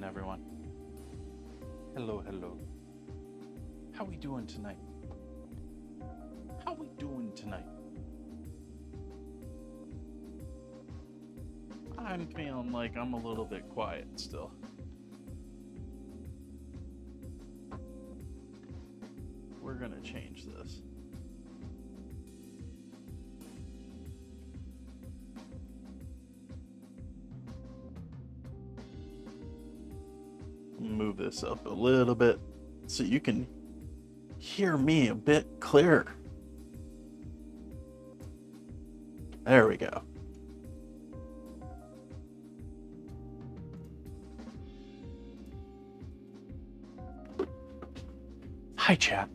everyone. Hello, hello. How we doing tonight? How we doing tonight? I'm feeling like I'm a little bit quiet still. We're gonna change this. Move this up a little bit so you can hear me a bit clearer. There we go. Hi, chat.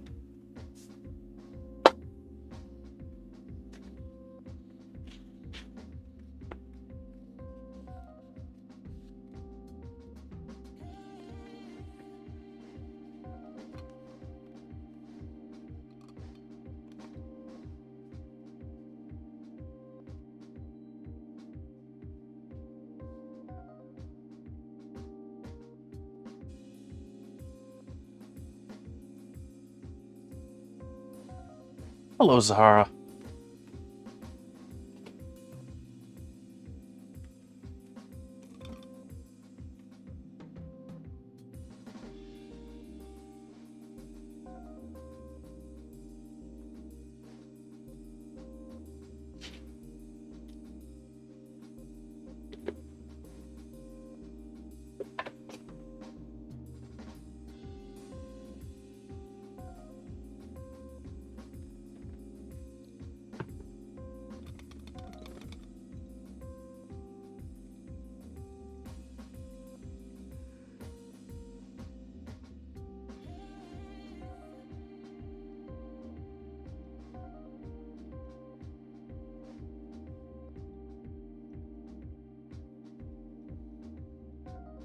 Hello, Zahara.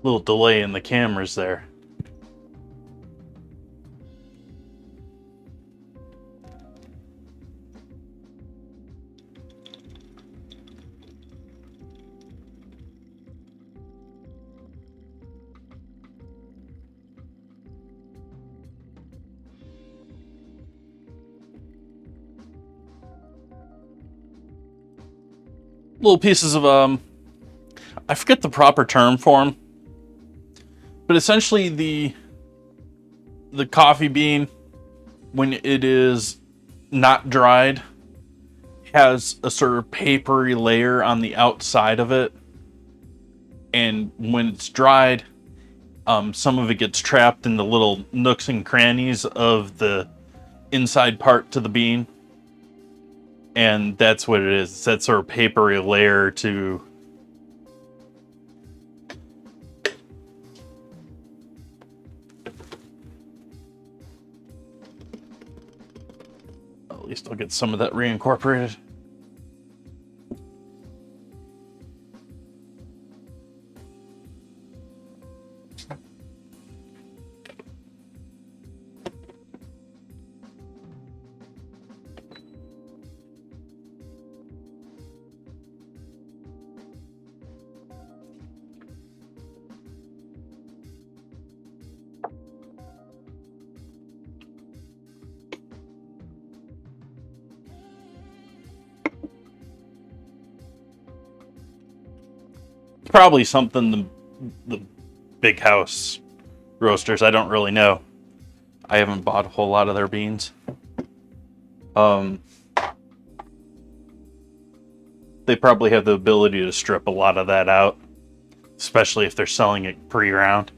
Little delay in the cameras there. Little pieces of I forget the proper term for them, but essentially the coffee bean, when it is not dried, has a sort of papery layer on the outside of it, and when it's dried, some of it gets trapped in the little nooks and crannies of the inside part to the bean, and that's what it is. It's that sort of papery layer to at least I'll get some of that reincorporated. Probably something the big house roasters, I don't really know. I haven't bought a whole lot of their beans. They probably have the ability to strip a lot of that out, especially if they're selling it pre-ground.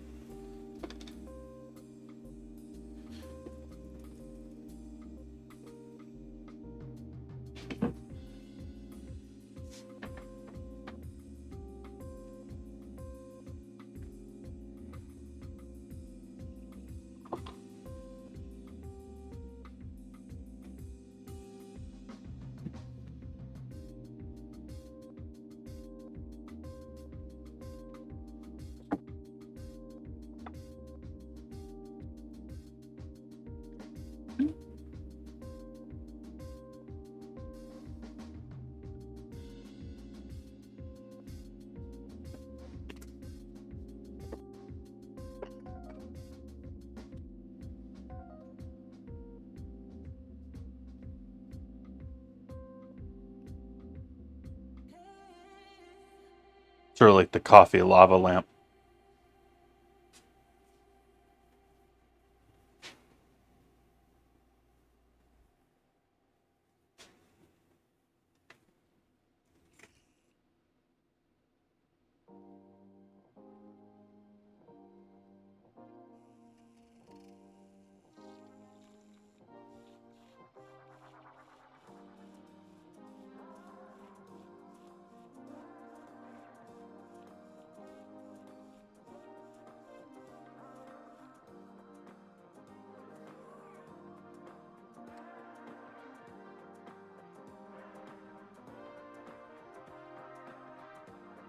Sort of like the coffee lava lamp.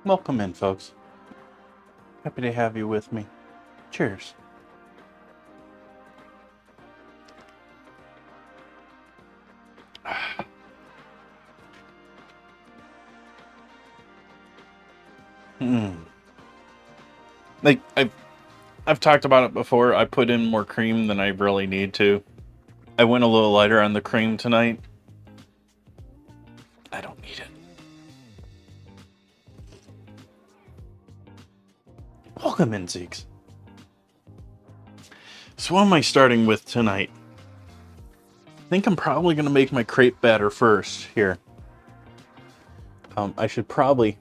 Welcome in, folks. Happy to have you with me. Cheers. Like I've talked about it before. I put in more cream than I really need to. I went a little lighter on the cream tonight. I don't need it. Welcome in, Zeeks. So what am I starting with tonight? I think I'm probably going to make my crepe batter first here. I should probably...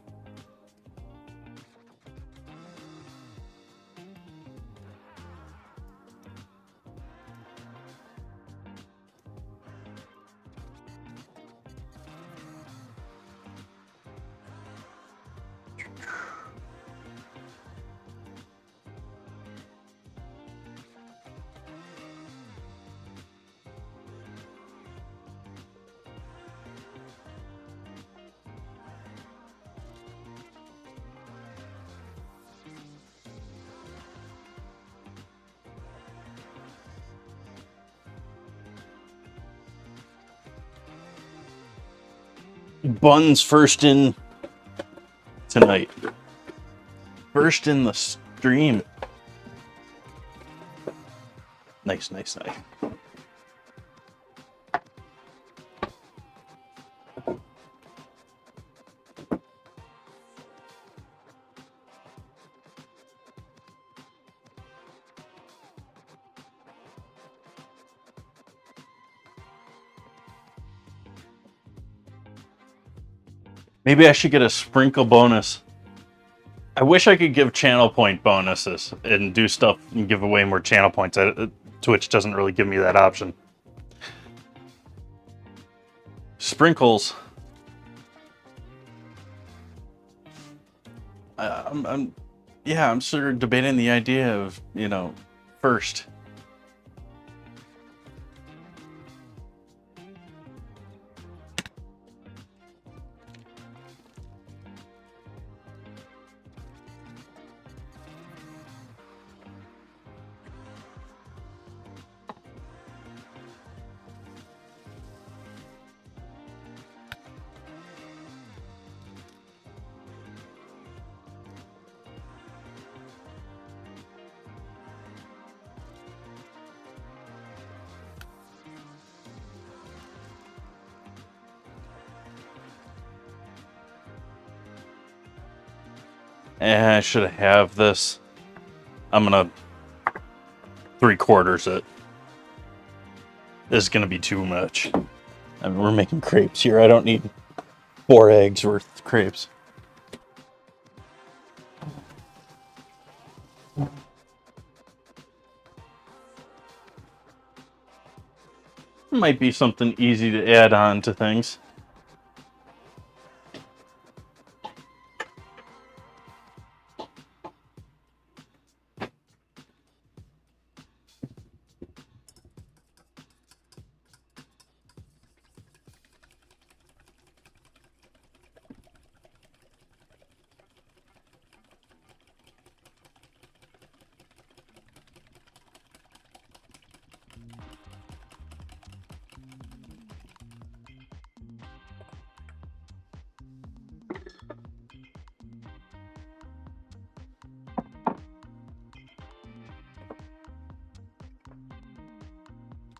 Buns first in tonight. First in the stream. Nice, nice, nice. Maybe I should get a sprinkle bonus. I wish I could give channel point bonuses and do stuff and give away more channel points. Twitch doesn't really give me that option. Sprinkles. I'm sort of debating the idea of, first. I should have this. I'm gonna 3/4 it. This is gonna be too much. I mean, we're making crepes here. I don't need 4 eggs worth of crepes. Might be something easy to add on to things.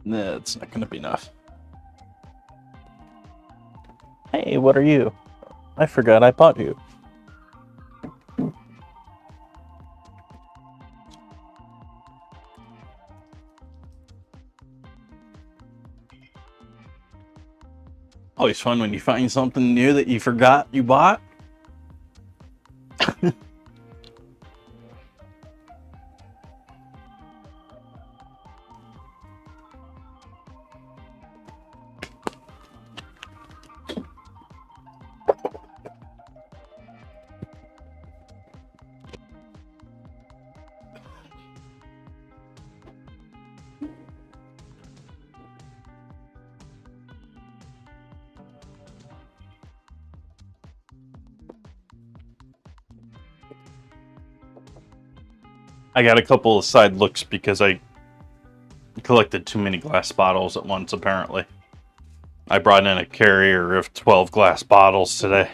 Nah, it's not gonna be enough. Hey, what are you? I forgot I bought you. Always fun when you find something new that you forgot you bought. I got a couple of side looks because I collected too many glass bottles at once, apparently. I brought in a carrier of 12 glass bottles today.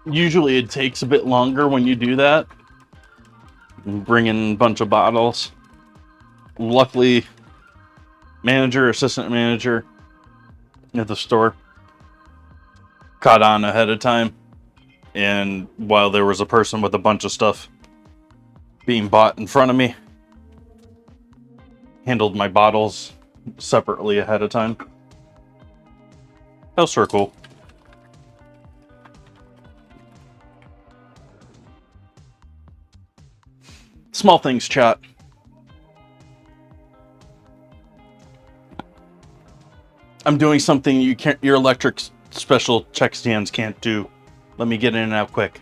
Usually it takes a bit longer when you do that. Bring in a bunch of bottles. Luckily, manager, assistant manager at the store caught on ahead of time. And while there was a person with a bunch of stuff being bought in front of me, handled my bottles separately ahead of time. That was sort of cool. Small things, chat. I'm doing something your electric special check stands can't do. Let me get in and out quick.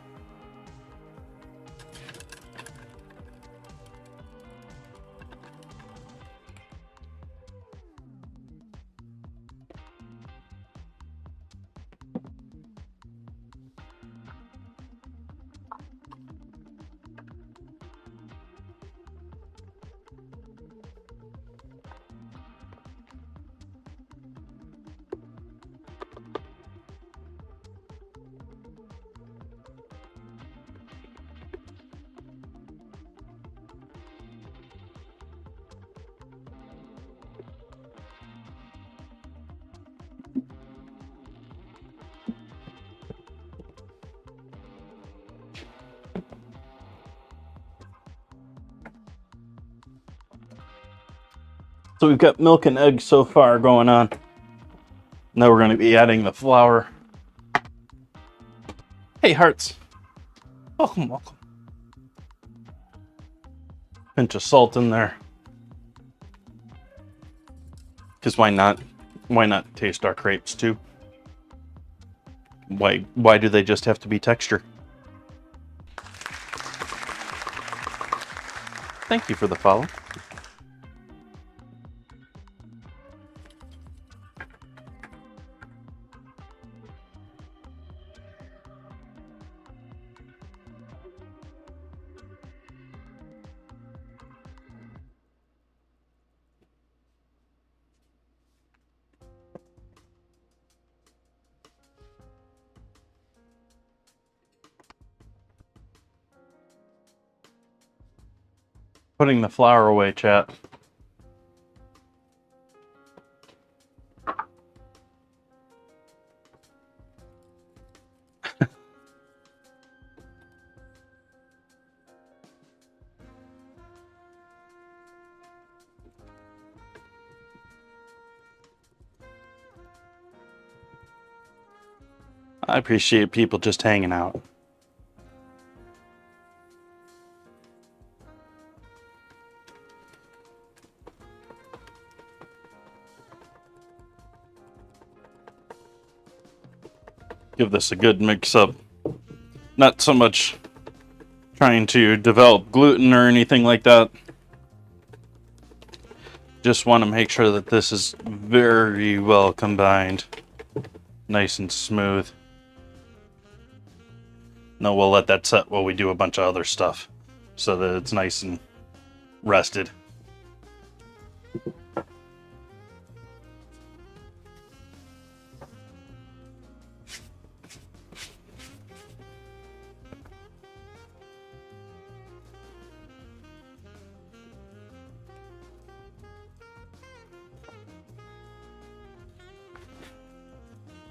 So we've got milk and eggs so far going on. Now we're going to be adding the flour. Hey, hearts. Welcome, welcome. Pinch of salt in there. Because why not? Why not taste our crepes too? Why do they just have to be texture? Thank you for the follow. Putting the flour away, chat. I appreciate people just hanging out. Give this a good mix up. Not so much trying to develop gluten or anything like that. Just want to make sure that this is very well combined. Nice and smooth. No, we'll let that set while we do a bunch of other stuff so that it's nice and rested.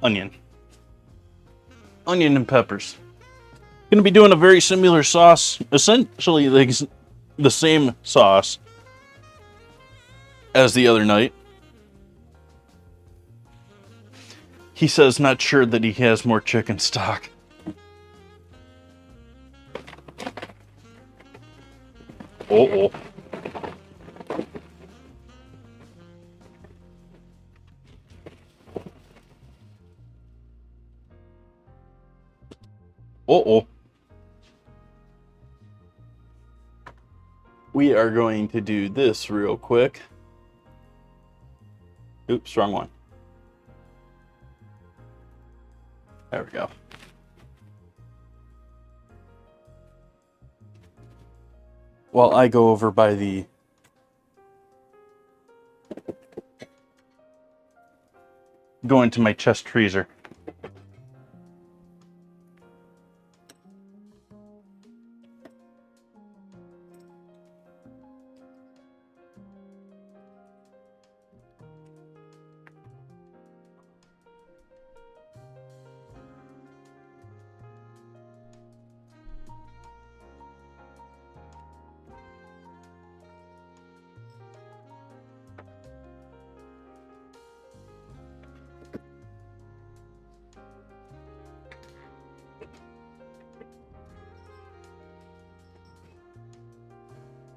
onion. Onion and peppers. Going to be doing a very similar sauce, essentially like the same sauce as the other night. He says not sure that he has more chicken stock. Uh-oh. Uh-oh. We are going to do this real quick. Oops, wrong one. There we go. While I go over by the go into my chest freezer.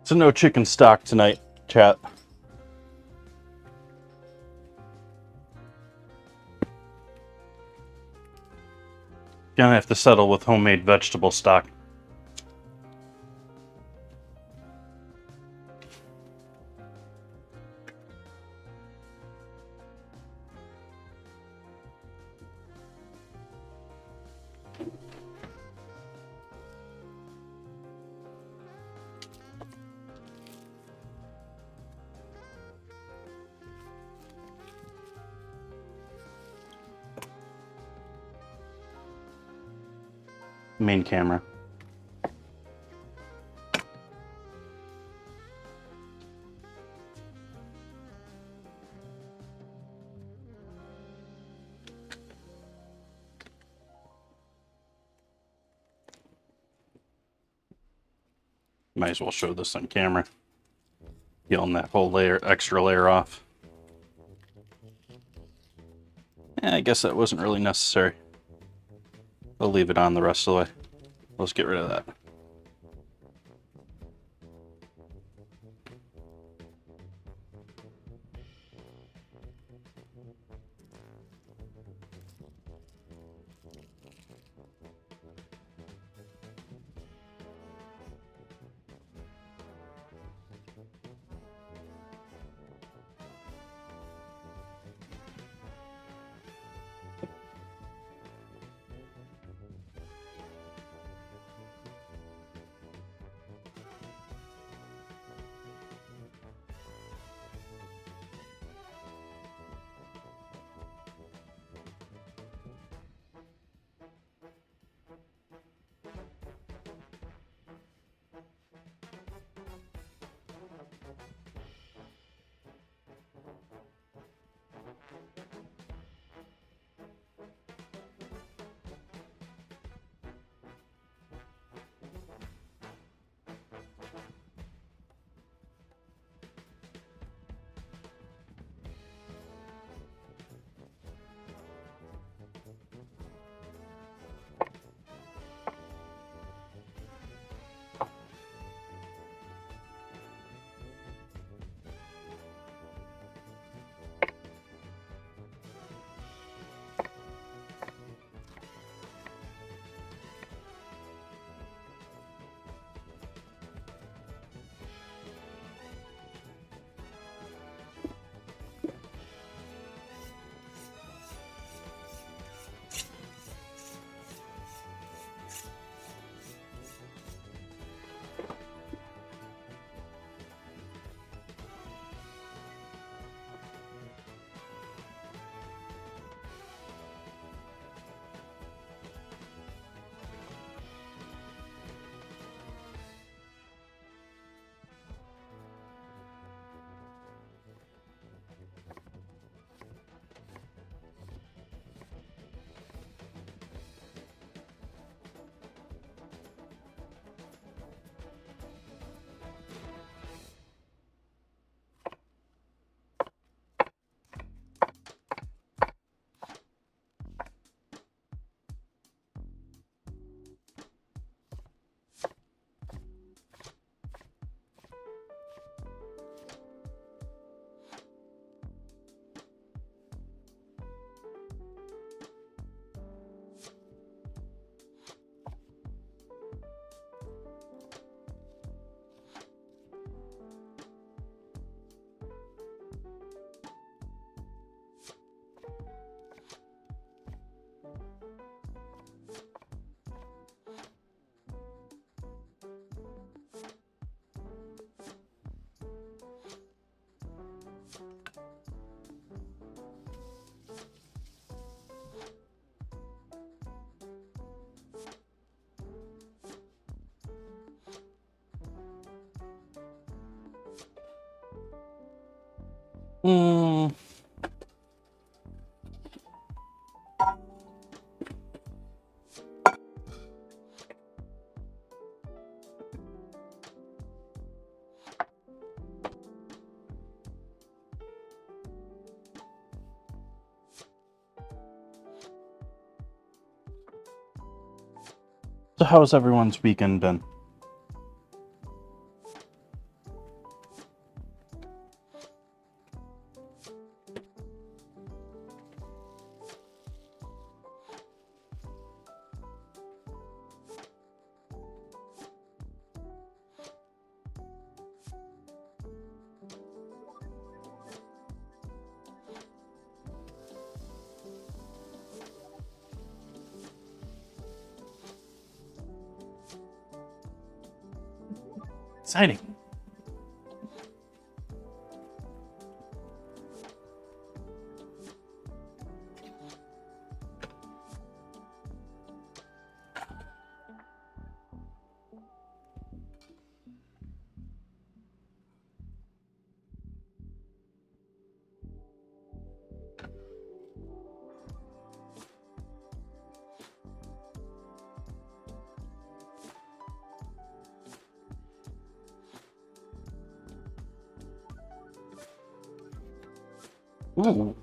So no chicken stock tonight, chat. Gonna have to settle with homemade vegetable stock. Main camera. Might as well show this on camera. Peeling that whole extra layer off. I guess that wasn't really necessary. I'll leave it on the rest of the way. Let's get rid of that. Hmm. So how's everyone's weekend been? Exciting. Ooh.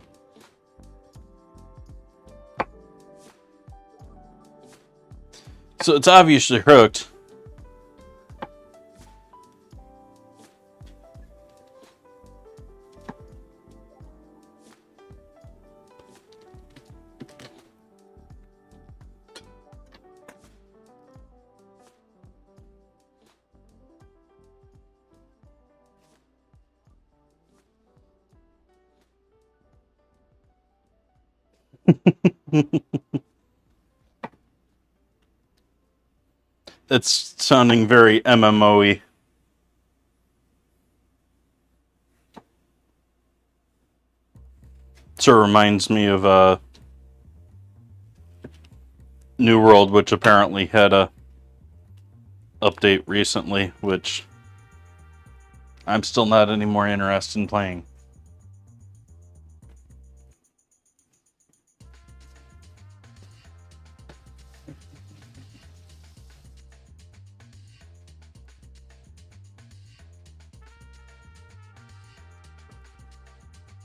So it's obviously hooked. It's sounding very MMO-y. Sort of reminds me of New World, which apparently had a update recently, which I'm still not any more interested in playing.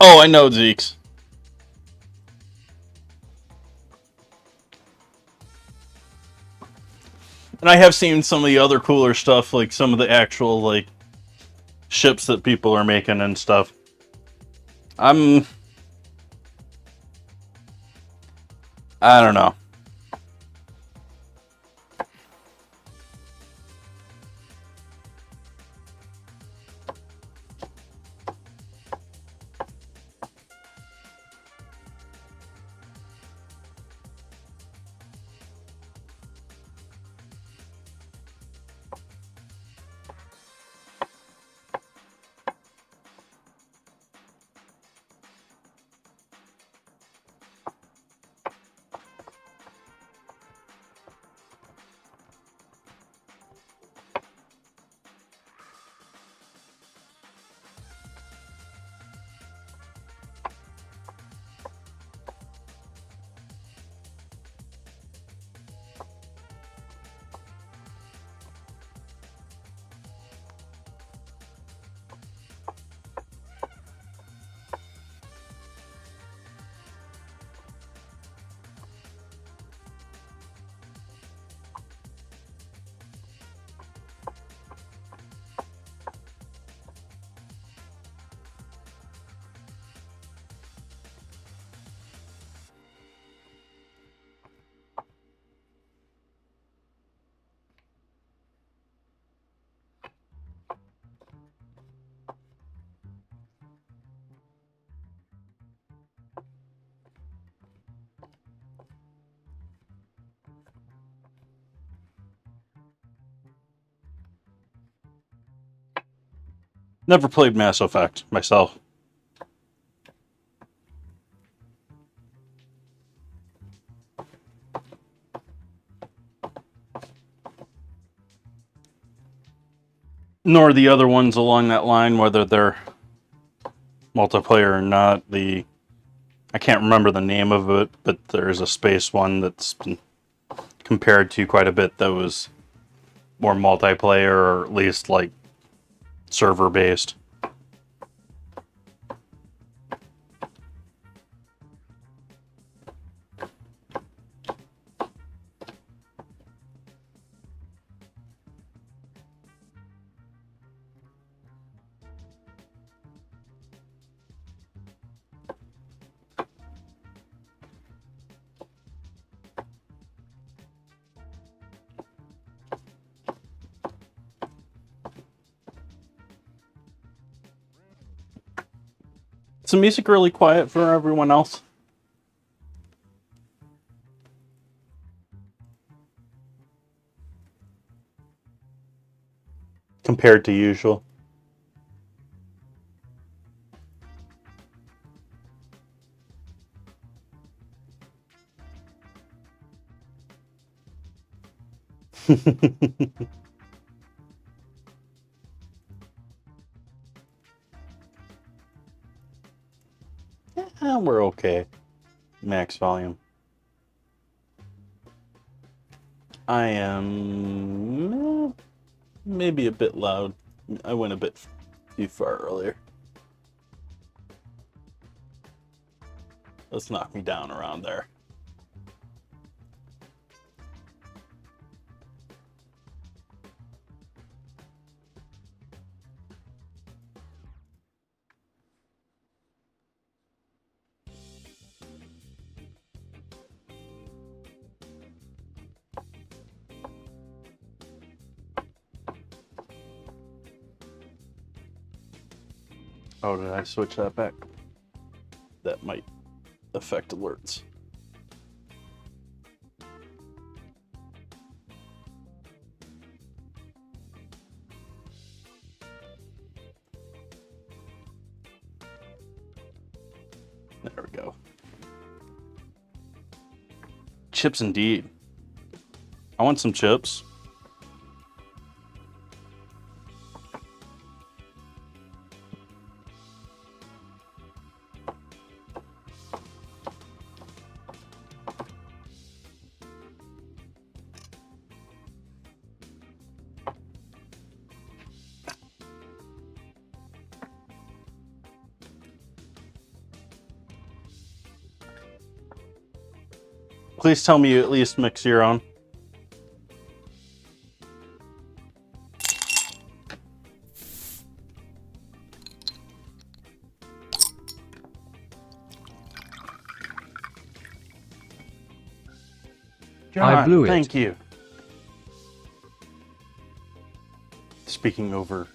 Oh, I know, Zeeks. And I have seen some of the other cooler stuff, like some of the actual like ships that people are making and stuff. I don't know. Never played Mass Effect myself. Nor the other ones along that line, whether they're multiplayer or not, I can't remember the name of it, but there's a space one that's been compared to quite a bit that was more multiplayer, or at least like server based. Is the music really quiet for everyone else? Compared to usual. Yeah, we're okay. Max volume. I am maybe a bit loud. I went a bit too far earlier. Let's knock me down around there. Oh, did I switch that back? That might affect alerts. There we go. Chips indeed. I want some chips. Please tell me you at least mix your own. John, I blew it. Thank you. Speaking over.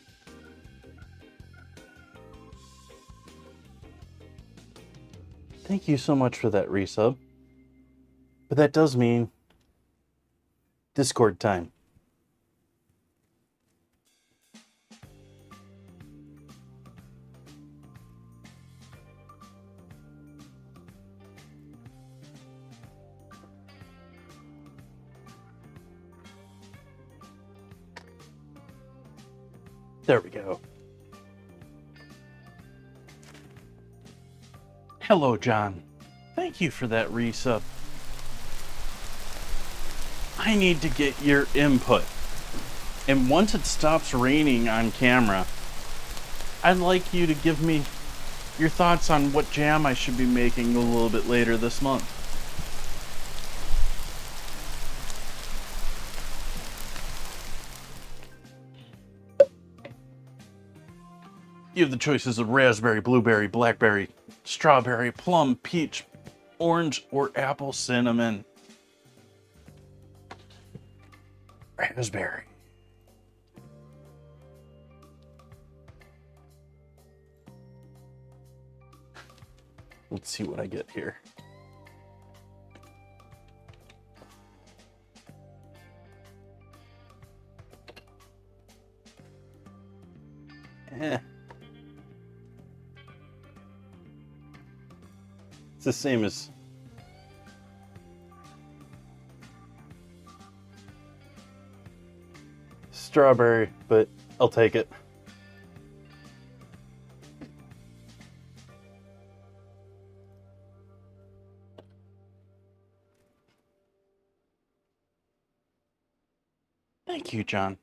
Thank you so much for that resub. But that does mean Discord time. There we go. Hello, John. Thank you for that resub. I need to get your input. And once it stops raining on camera, I'd like you to give me your thoughts on what jam I should be making a little bit later this month. You have the choices of raspberry, blueberry, blackberry, strawberry, plum, peach, orange, or apple cinnamon. Raspberry. Let's see what I get here. It's the same as strawberry, but I'll take it. you, John.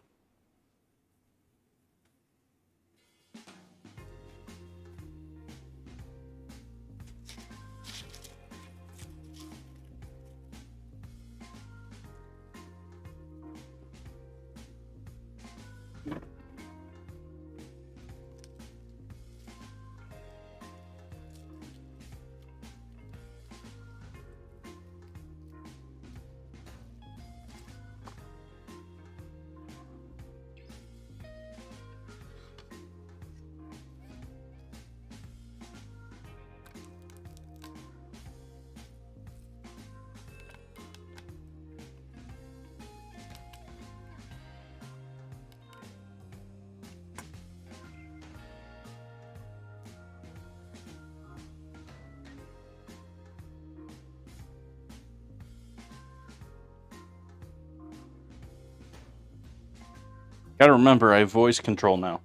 Gotta remember, I have voice control now.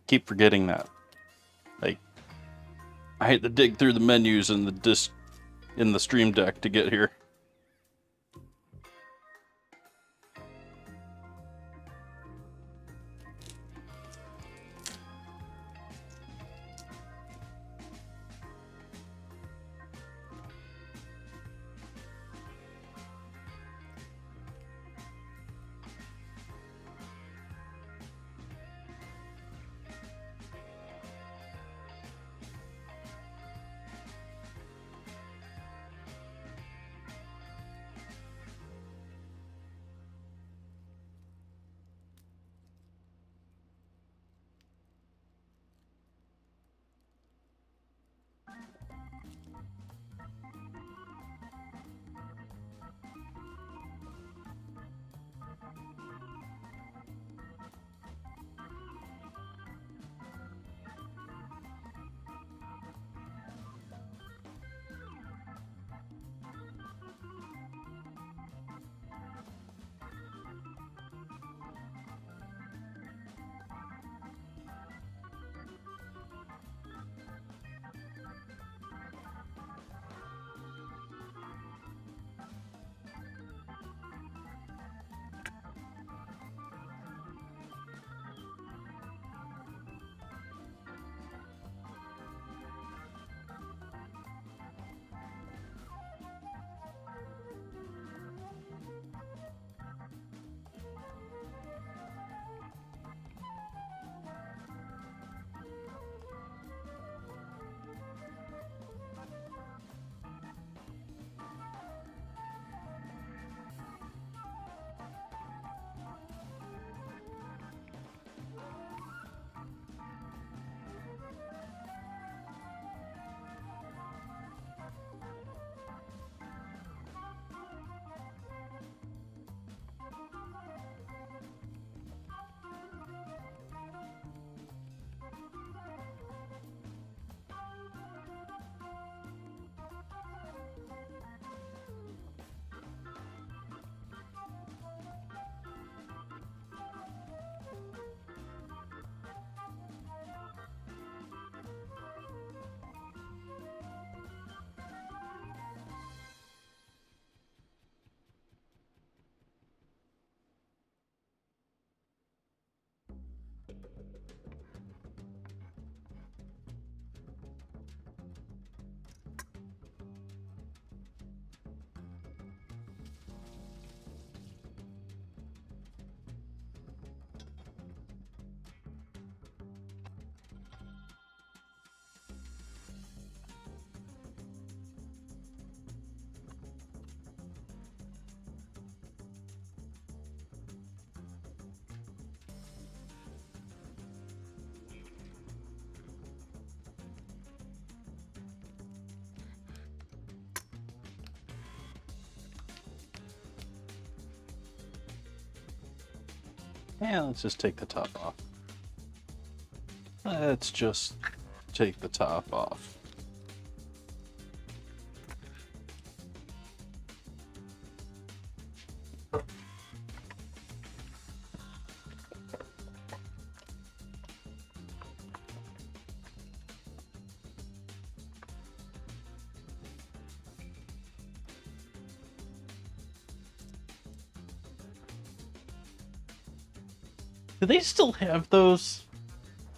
Keep forgetting that. Like, I had to dig through the menus in the Stream Deck to get here. Yeah, let's just take the top off. Let's just take the top off. Do they still have those?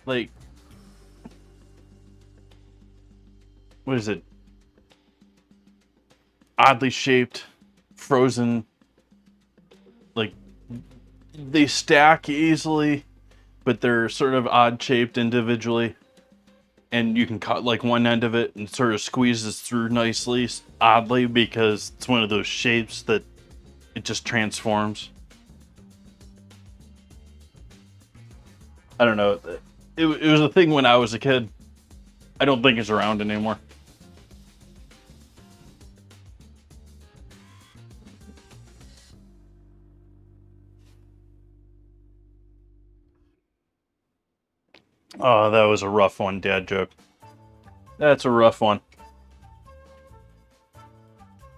Like, what is it? Oddly shaped, frozen. Like, they stack easily, but they're sort of odd shaped individually. And you can cut like one end of it and sort of squeezes through nicely, oddly, because it's one of those shapes that it just transforms. I don't know. It was a thing when I was a kid. I don't think it's around anymore. Oh, that was a rough one, dad joke. That's a rough one.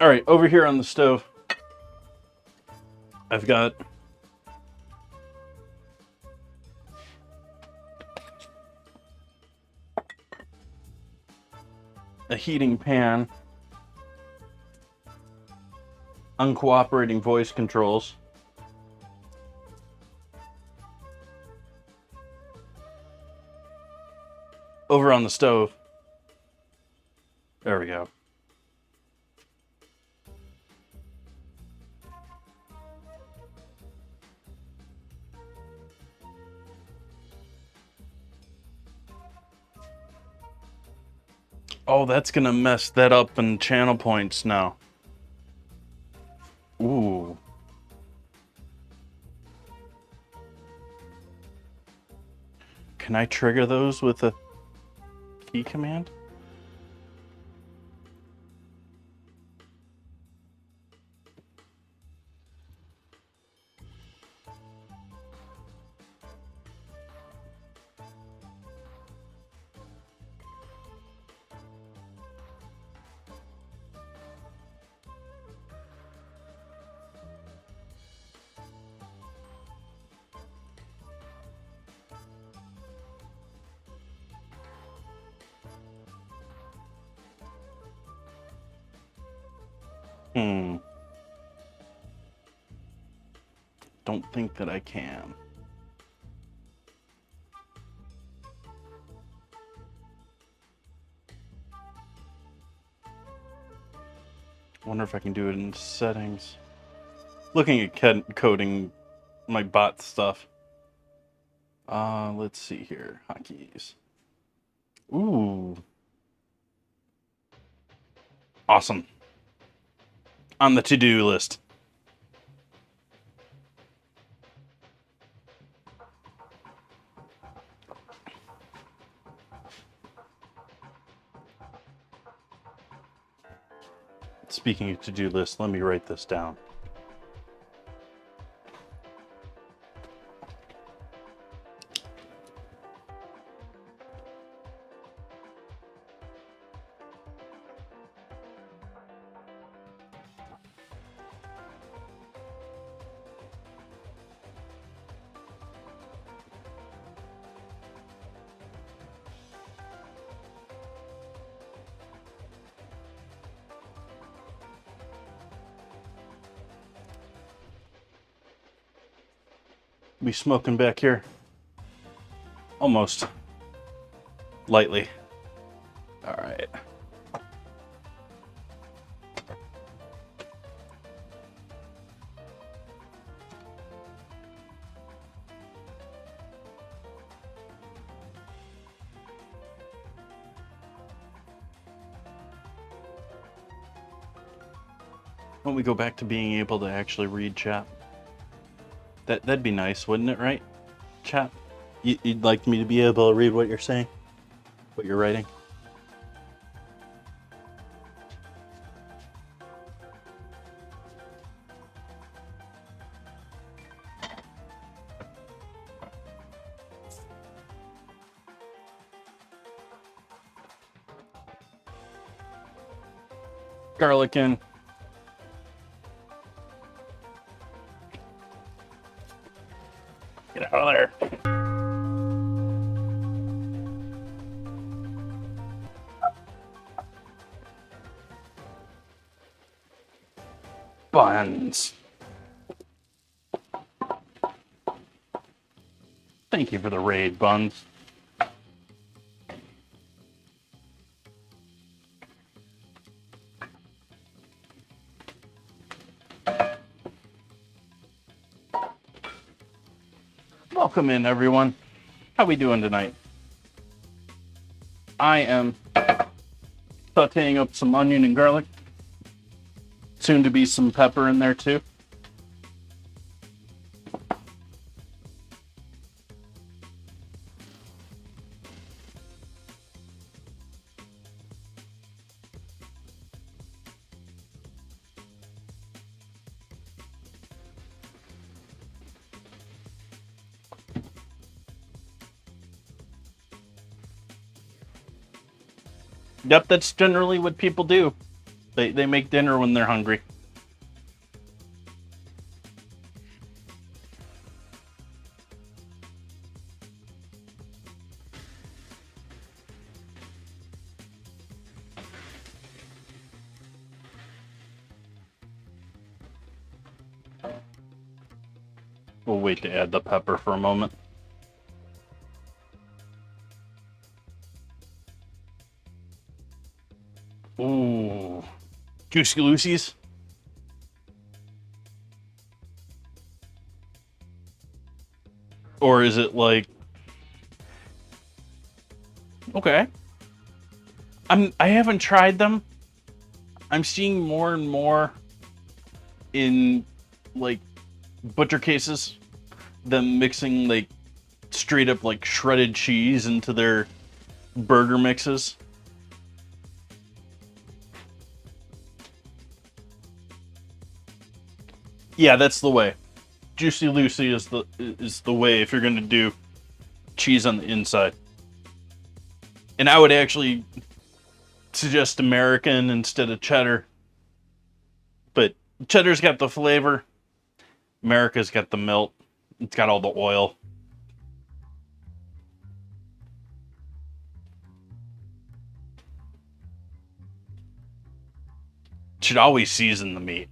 All right, over here on the stove, I've got a heating pan, uncooperating voice controls, over on the stove. There we go. Oh, that's gonna mess that up in channel points now. Ooh. Can I trigger those with a key command? Don't think that I can. Wonder if I can do it in settings. Looking at coding my bot stuff. Let's see here. Hotkeys. Ooh. Awesome. On the to-do list. Speaking of to-do list, let me write this down. We smoking back here? Almost. Lightly. All right. Why don't we go back to being able to actually read chat? That'd be nice, wouldn't it, right? Chat? You'd like me to be able to read what you're saying? What you're writing? Garlic in. Get out of there. Buns. Thank you for the raid, Buns. Welcome in, everyone. How we doing tonight? I am sauteing up some onion and garlic. Soon to be some pepper in there too. Yep, that's generally what people do. They make dinner when they're hungry. We'll wait to add the pepper for a moment. Ooh, Juicy Lucy's. Or is it like... Okay. I haven't tried them. I'm seeing more and more in like butcher cases them mixing like straight up like shredded cheese into their burger mixes. Yeah, that's the way. Juicy Lucy is the way if you're gonna do cheese on the inside. And I would actually suggest American instead of cheddar. But cheddar's got the flavor. America's got the melt. It's got all the oil. Should always season the meat.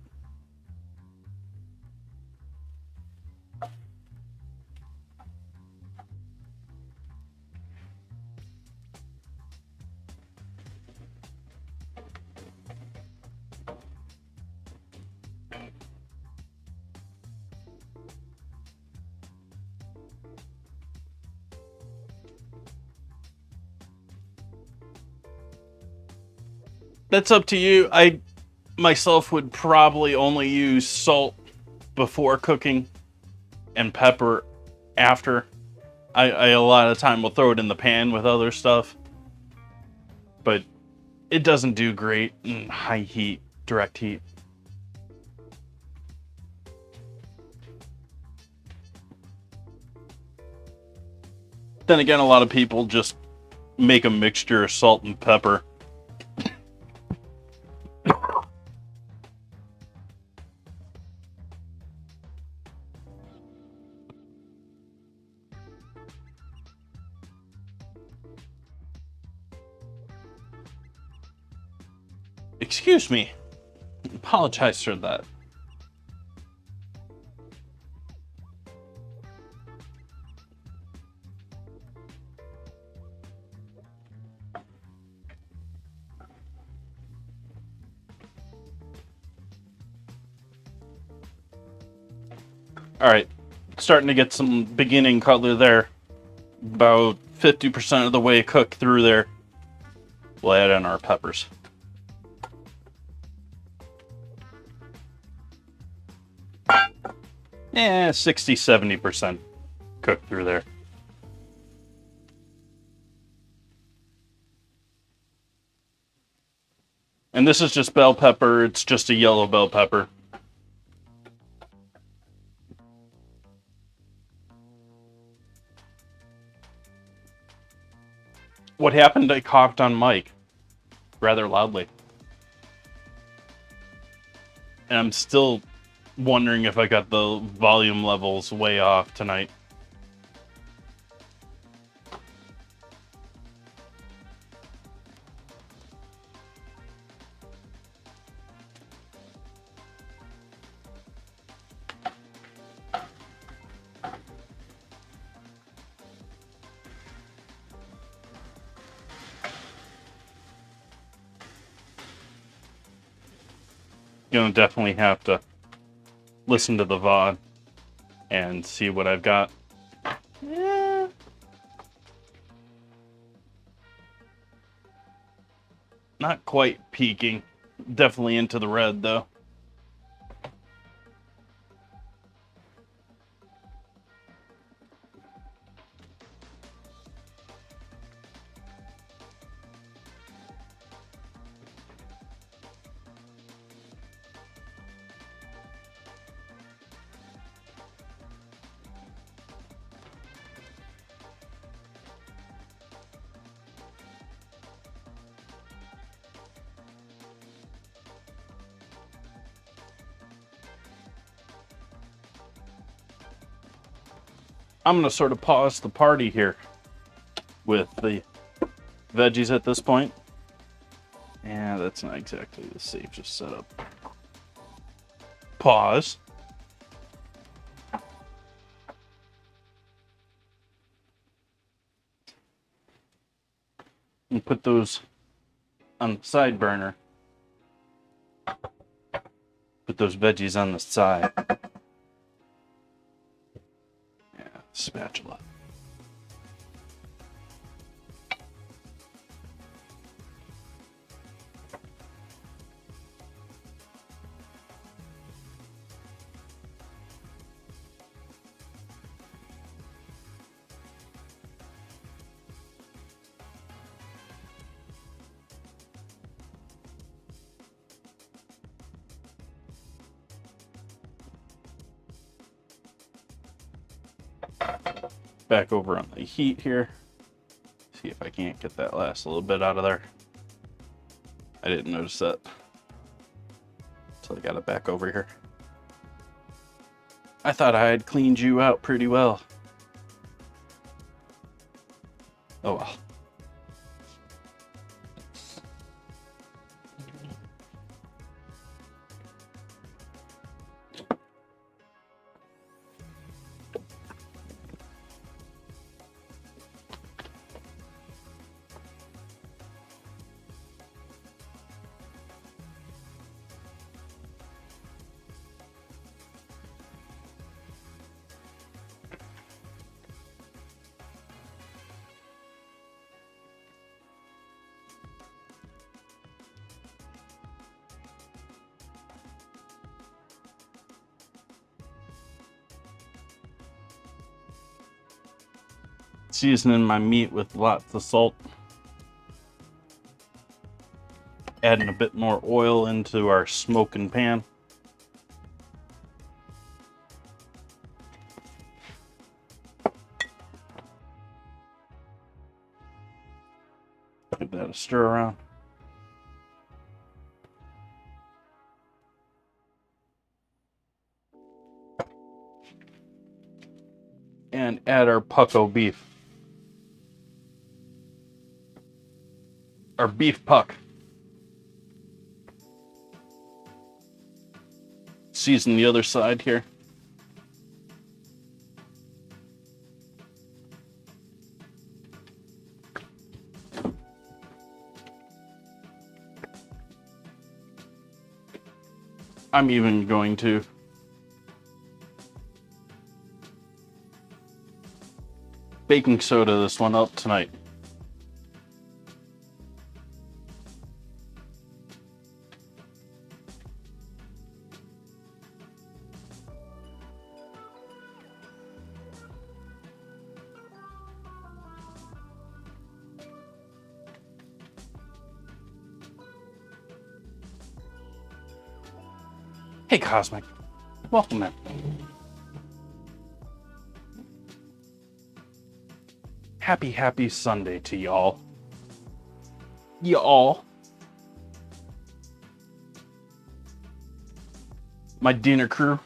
That's up to you. I myself would probably only use salt before cooking and pepper after. I a lot of the time will throw it in the pan with other stuff. But it doesn't do great in high heat, direct heat. Then again, a lot of people just make a mixture of salt and pepper. Excuse me. Apologize for that. Alright, starting to get some beginning color there. About 50% of the way cooked through there. We'll add in our peppers. Yeah, 60-70% cooked through there. And this is just bell pepper. It's just a yellow bell pepper. What happened? I coughed on mic rather loudly. And I'm still wondering if I got the volume levels way off tonight. Gonna definitely have to listen to the VOD and see what I've got. Yeah. Not quite peaking. Definitely into the red though. I'm going to sort of pause the party here with the veggies at this point. And that's not exactly the safest setup. Pause. And put those on the side burner. Put those veggies on the side. Yeah, spatula. Back over on the heat here. See if I can't get that last little bit out of there. I didn't notice that until I got it back over here. I thought I had cleaned you out pretty well. Oh well. Seasoning my meat with lots of salt. Adding a bit more oil into our smoking pan. Give that a stir around. And add our pucko beef. Our beef puck. Season the other side here. I'm even going to baking soda this one up tonight. Hey Cosmic, welcome in. Happy Sunday to y'all. Y'all. My dinner crew.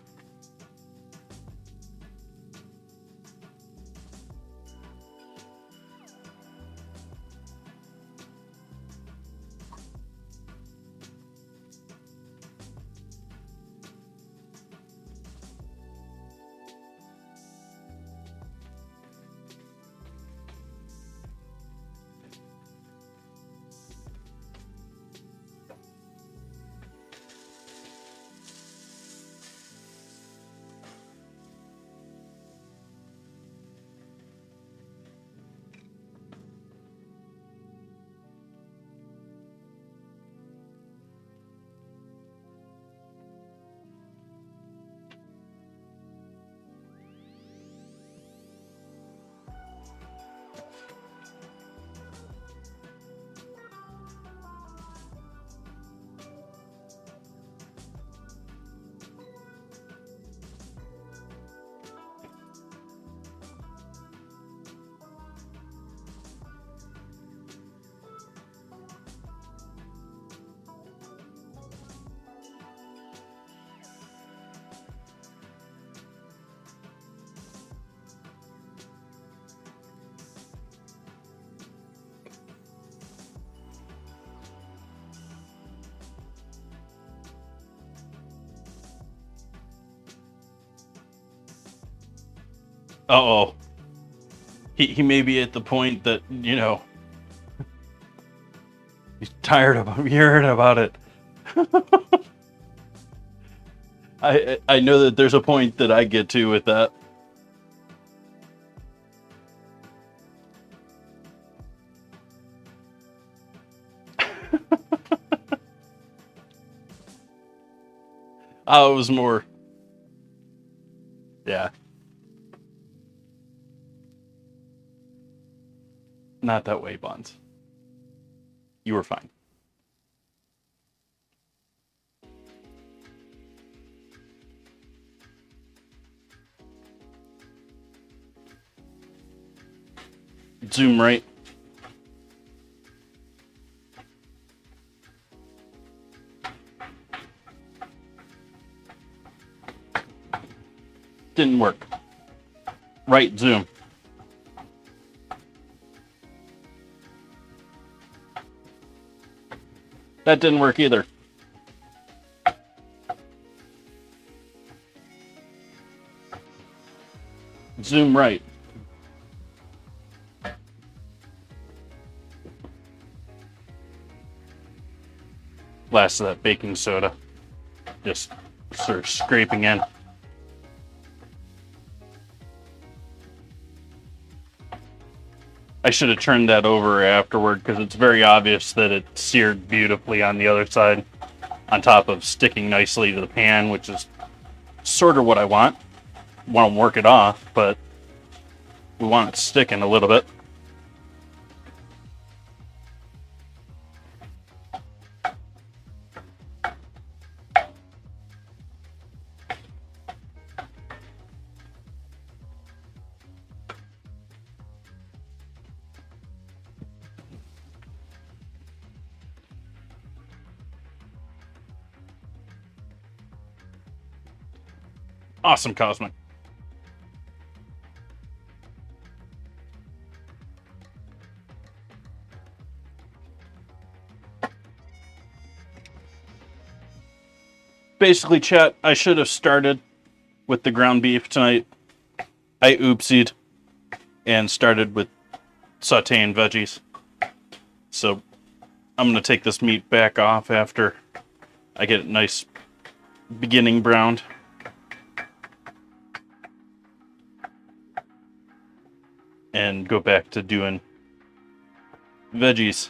Uh-oh. He may be at the point that, you know, he's tired of hearing about it. I know that there's a point that I get to with that. It was more, yeah, not that way, Bonds. You were fine. Zoom right. Didn't work. Right, zoom. That didn't work either. Zoom right. Last of that baking soda. Just sort of scraping in. I should have turned that over afterward because it's very obvious that it seared beautifully on the other side, on top of sticking nicely to the pan, which is sort of what I want. Want to work it off, but we want it sticking a little bit. Awesome, Cosmic. Basically, chat, I should have started with the ground beef tonight. I oopsied and started with sauteing veggies. So I'm going to take this meat back off after I get it nice beginning browned. And go back to doing veggies.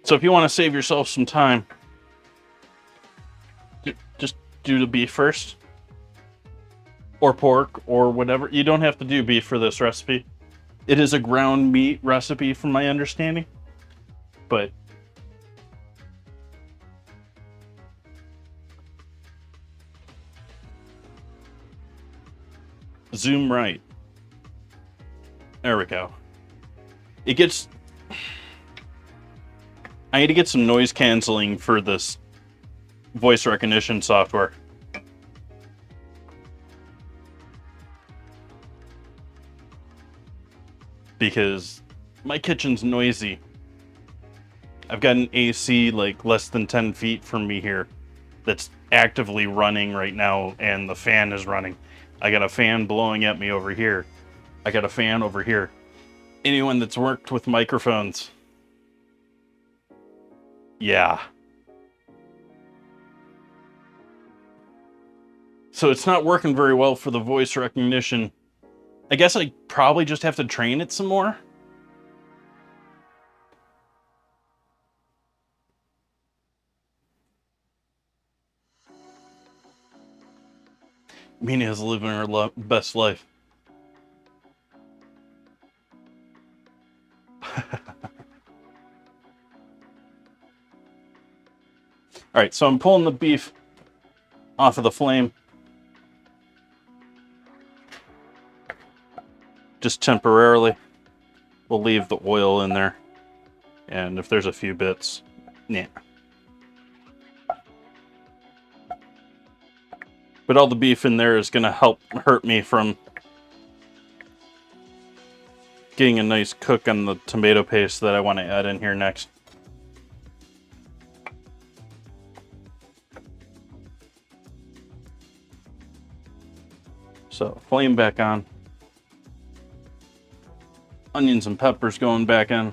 So if you want to save yourself some time, just do the beef first. Or pork, or whatever. You don't have to do beef for this recipe. It is a ground meat recipe from my understanding. But zoom right. There we go. It gets... I need to get some noise canceling for this voice recognition software. Because my kitchen's noisy. I've got an AC like less than 10 feet from me here that's actively running right now, and the fan is running. I got a fan blowing at me over here. I got a fan over here. Anyone that's worked with microphones, yeah. So it's not working very well for the voice recognition. I guess I probably just have to train it some more. Mina's living her best life. All right, so I'm pulling the beef off of the flame. Just temporarily. We'll leave the oil in there. And if there's a few bits, yeah. But all the beef in there is going to help hurt me from getting a nice cook on the tomato paste that I want to add in here next. So flame back on. Onions and peppers going back in.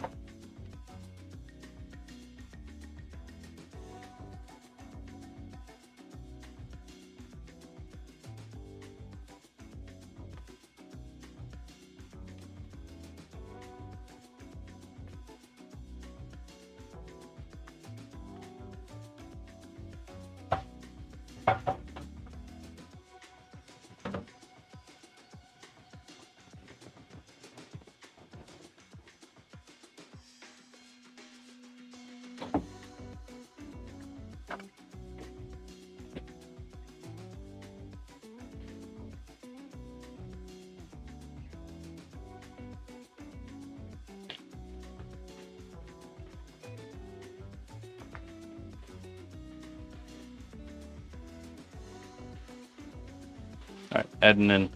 All right, adding in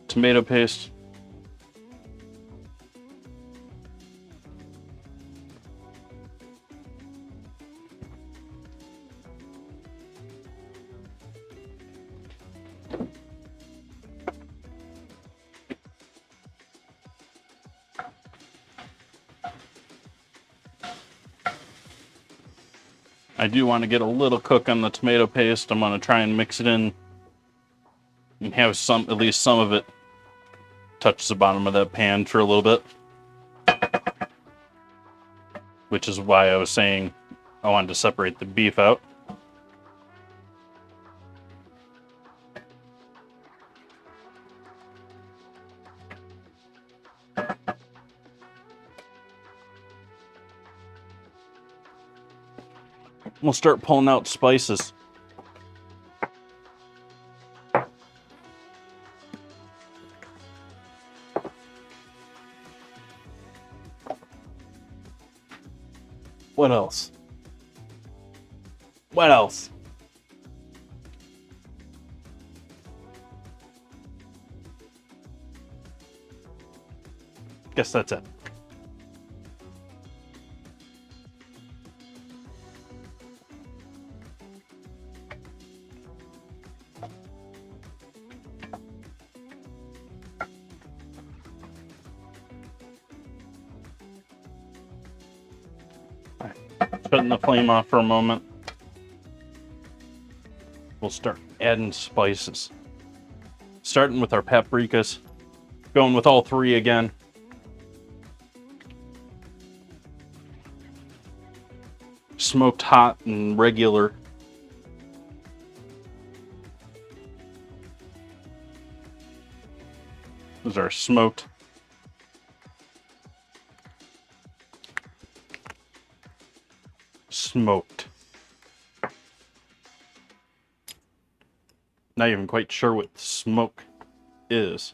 tomato paste. I do want to get a little cook on the tomato paste. I'm going to try and mix it in and have at least some of it touch the bottom of that pan for a little bit. Which is why I was saying I wanted to separate the beef out. We'll start pulling out spices. What else? What else? Guess that's it. Shutting the flame off for a moment. We'll start adding spices. Starting with our paprikas. Going with all three again. Smoked hot and regular. Those are smoked. Smoked. Not even quite sure what smoke is.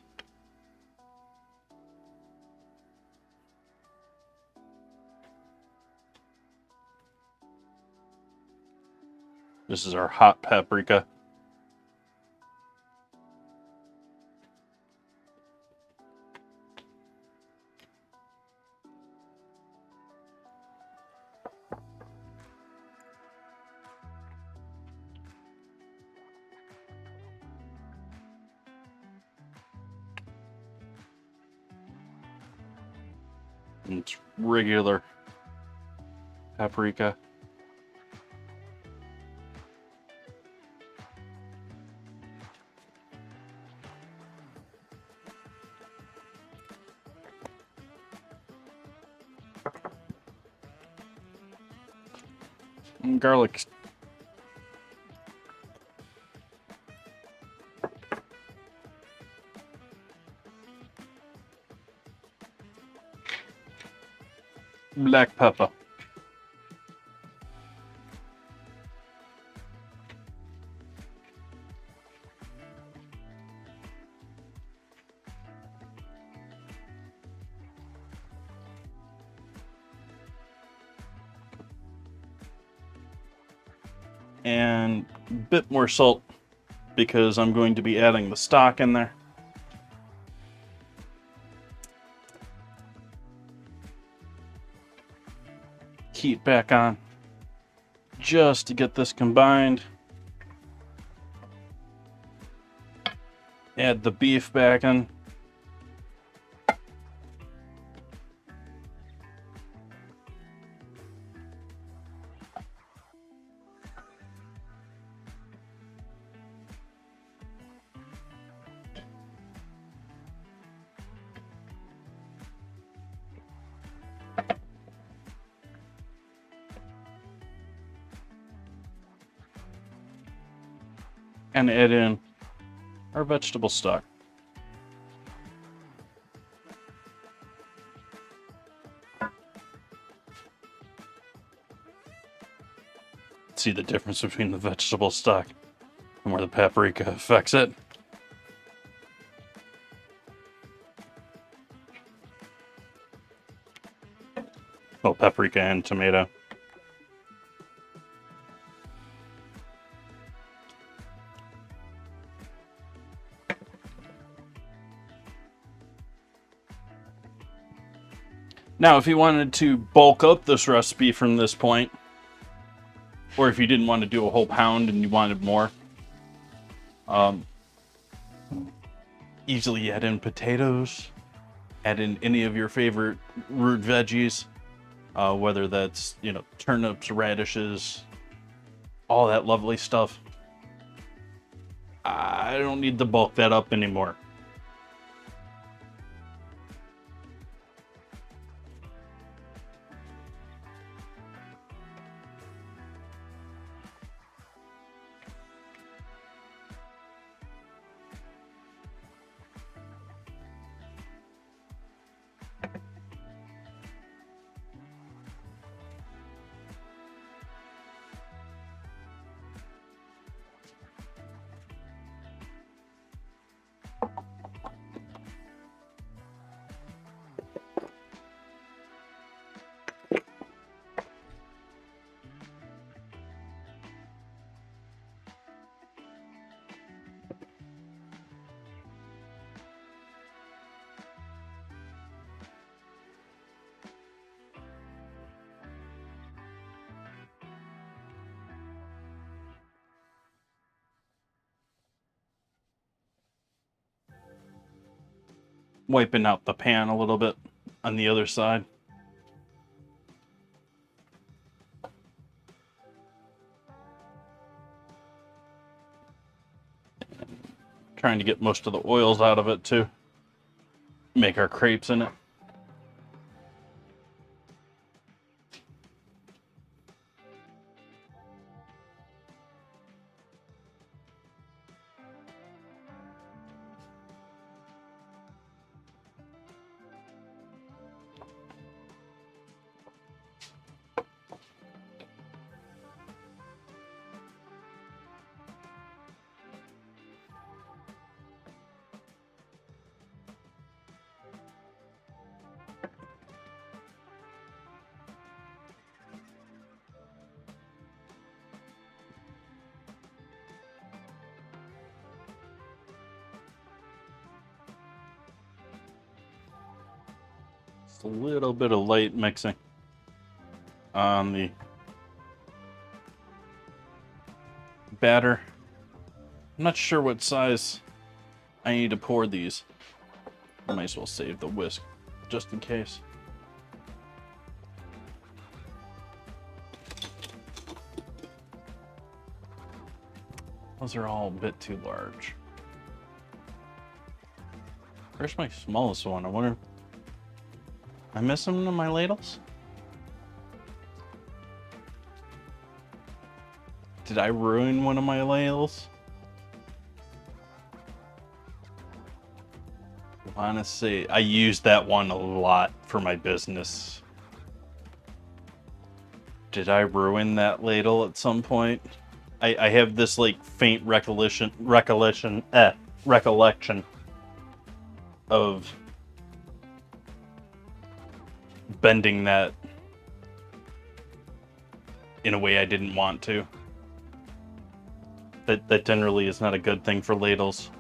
This is our hot paprika. And it's regular paprika. And garlic. Black pepper. And a bit more salt because I'm going to be adding the stock in there. Heat back on just to get this combined. Add the beef back in. And add in our vegetable stock. See the difference between the vegetable stock and where the paprika affects it. Well, paprika and tomato. Now, if you wanted to bulk up this recipe from this point, or if you didn't want to do a whole pound and you wanted more, easily add in potatoes, add in any of your favorite root veggies, whether that's, turnips, radishes, all that lovely stuff. I don't need to bulk that up anymore. Wiping out the pan a little bit on the other side. Trying to get most of the oils out of it too. Make our crepes in it. Just a little bit of light mixing on the batter. I'm not sure what size I need to pour these. I might as well save the whisk just in case. Those are all a bit too large. Where's my smallest one? I wonder. Am I missing one of my ladles? Did I ruin one of my ladles? Honestly, I used that one a lot for my business. Did I ruin that ladle at some point? I have this like faint recollection of bending that in a way I didn't want to. That generally is not a good thing for ladles.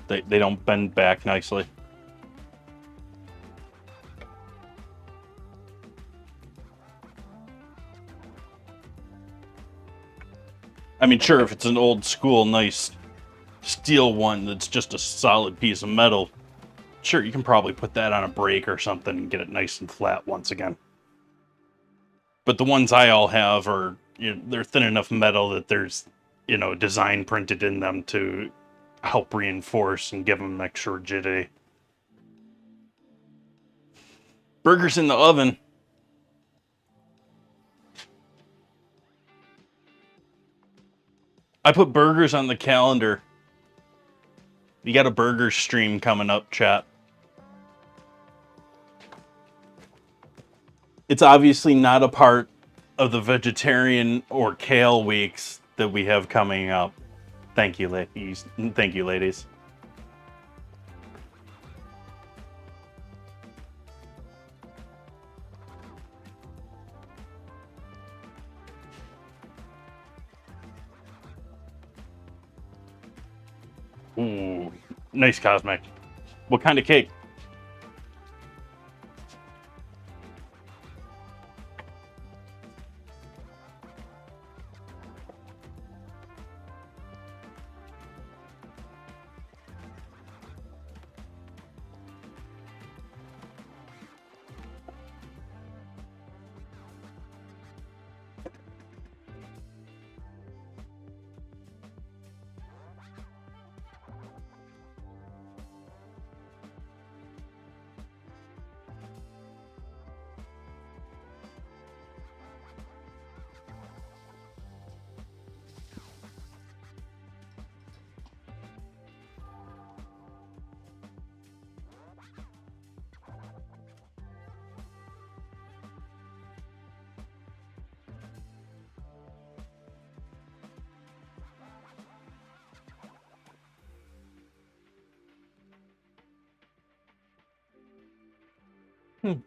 They don't bend back nicely. I mean, sure, if it's an old school, nice steel one that's just a solid piece of metal, sure, you can probably put that on a brake or something and get it nice and flat once again. But the ones I all have are, they're thin enough metal that there's, design printed in them to help reinforce and give them extra rigidity. Burgers in the oven. I put burgers on the calendar. You got a burger stream coming up, chat. It's obviously not a part of the vegetarian or kale weeks that we have coming up. Thank you, ladies. Thank you, ladies. Ooh, nice cosmic. What kind of cake?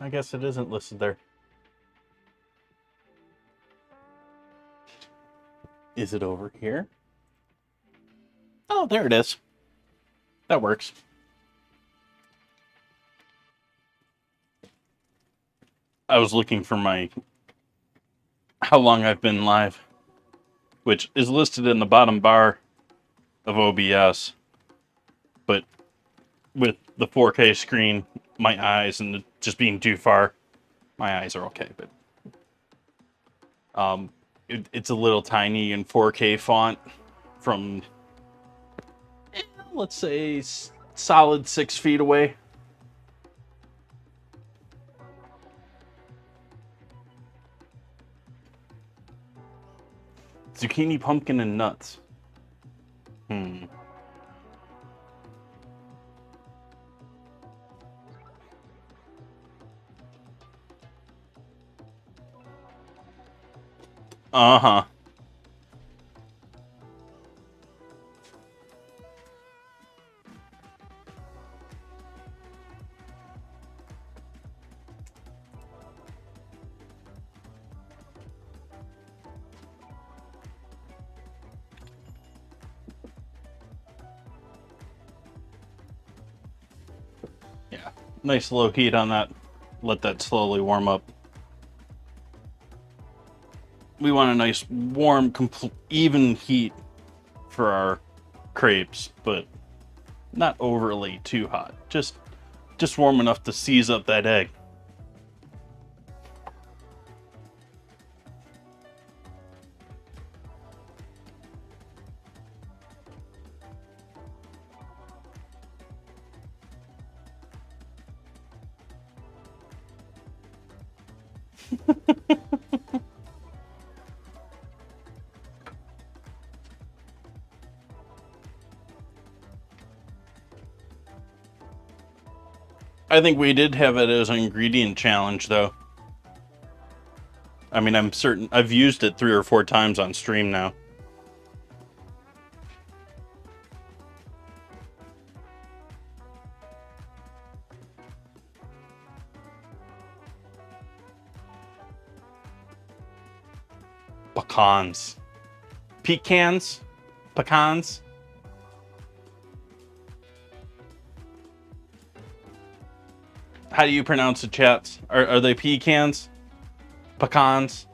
I guess it isn't listed there. Is it over here? Oh, there it is. That works. I was looking for my how long I've been live, which is listed in the bottom bar of OBS, but with the 4K screen, my eyes and just being too far, my eyes are okay, but it's a little tiny in 4K font from, let's say, solid 6 feet away. Zucchini, pumpkin, and nuts. Uh-huh. Yeah, nice low heat on that. Let that slowly warm up. We want a nice, warm, even heat for our crepes, but not overly too hot. Just warm enough to seize up that egg. I think we did have it as an ingredient challenge, though. I mean, I'm certain I've used it 3 or 4 times on stream now. Pecans. Pecans? Pecans? How do you pronounce the chats? Are they pecans? Pecans?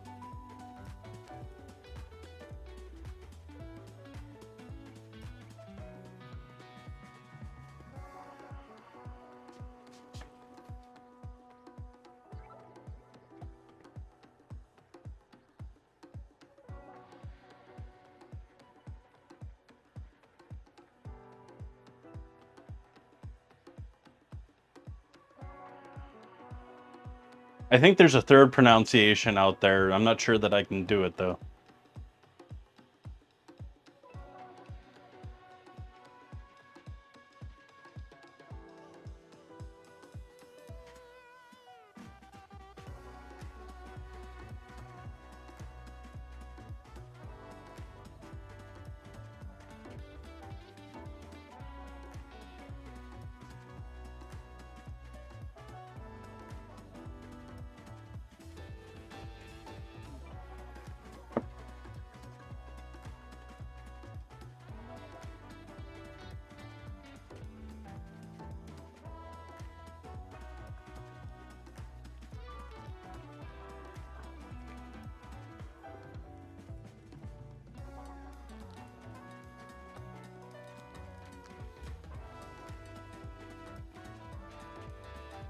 I think there's a third pronunciation out there. I'm not sure that I can do it though.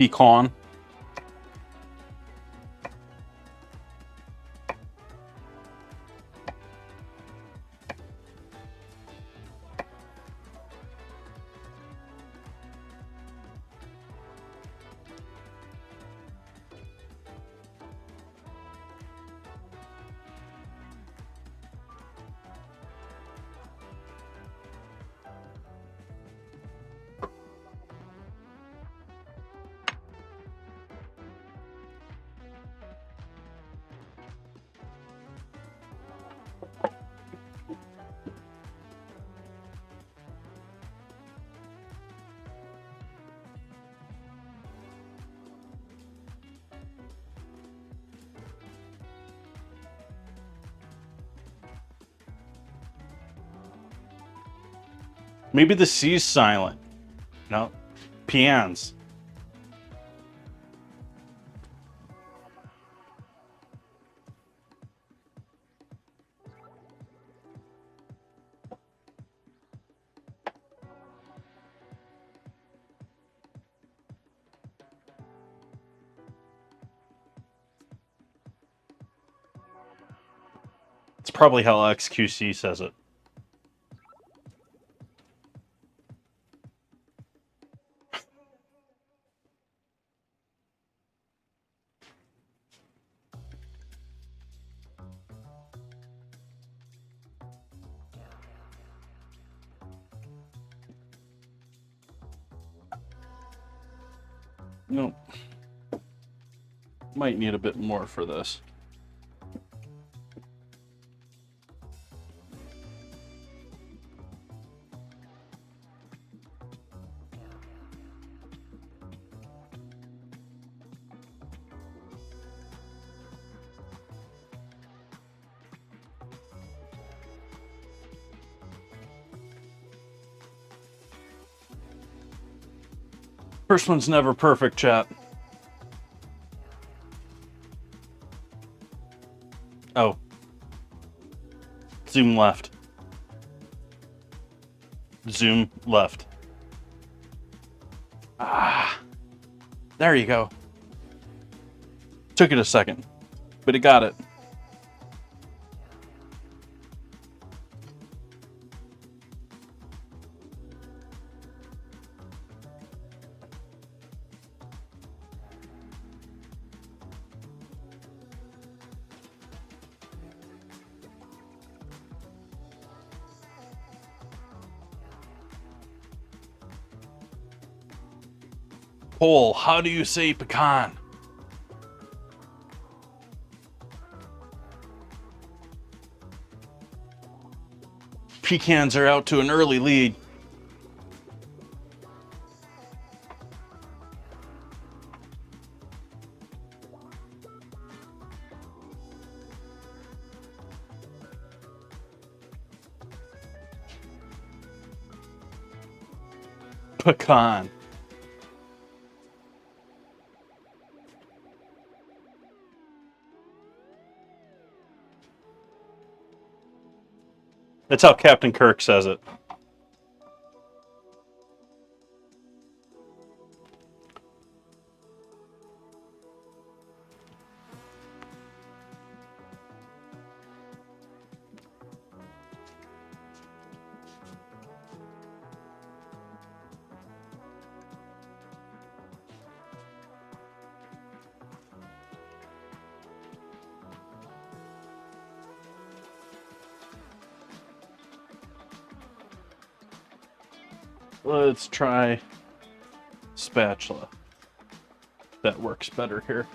Pecan. Maybe the C's silent. No. Pians. It's probably how XQC says it. Nope. Might need a bit more for this. First one's never perfect, chat. Oh. Zoom left. Zoom left. Ah. There you go. Took it a second, but it got it. Cole, how do you say pecan? Pecans are out to an early lead. Pecan. That's how Captain Kirk says it. Let's try spatula. That works better here.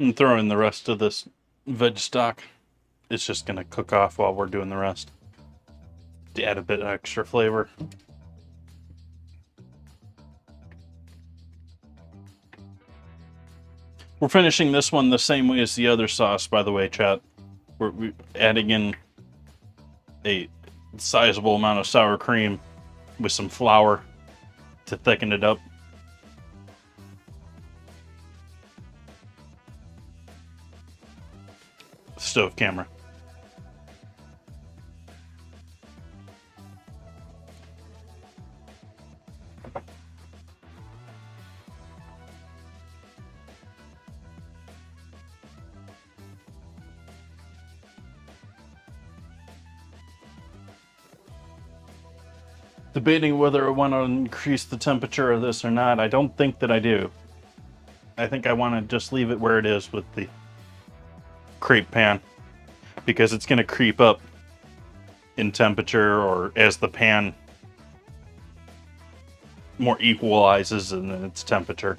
And throw in the rest of this veg stock. It's just going to cook off while we're doing the rest to add a bit of extra flavor. We're finishing this one the same way as the other sauce, by the way, chat. We're adding in a sizable amount of sour cream with some flour to thicken it up. Stove camera. Debating whether I want to increase the temperature of this or not. I don't think that I do. I think I want to just leave it where it is with the crepe pan, because it's going to creep up in temperature, or as the pan more equalizes in its temperature.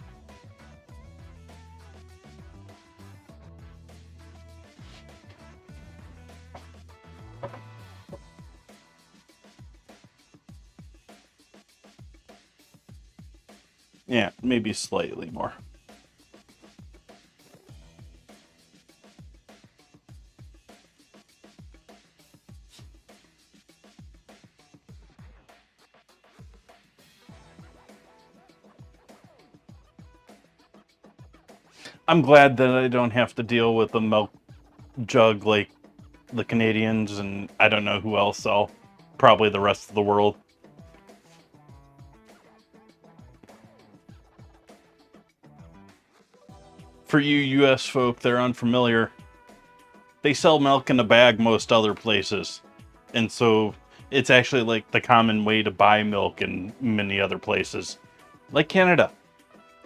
Yeah, maybe slightly more. I'm glad that I don't have to deal with a milk jug like the Canadians, and I don't know who else, probably the rest of the world. For you US folk that are unfamiliar, they sell milk in a bag most other places. And so it's actually like the common way to buy milk in many other places. Like Canada.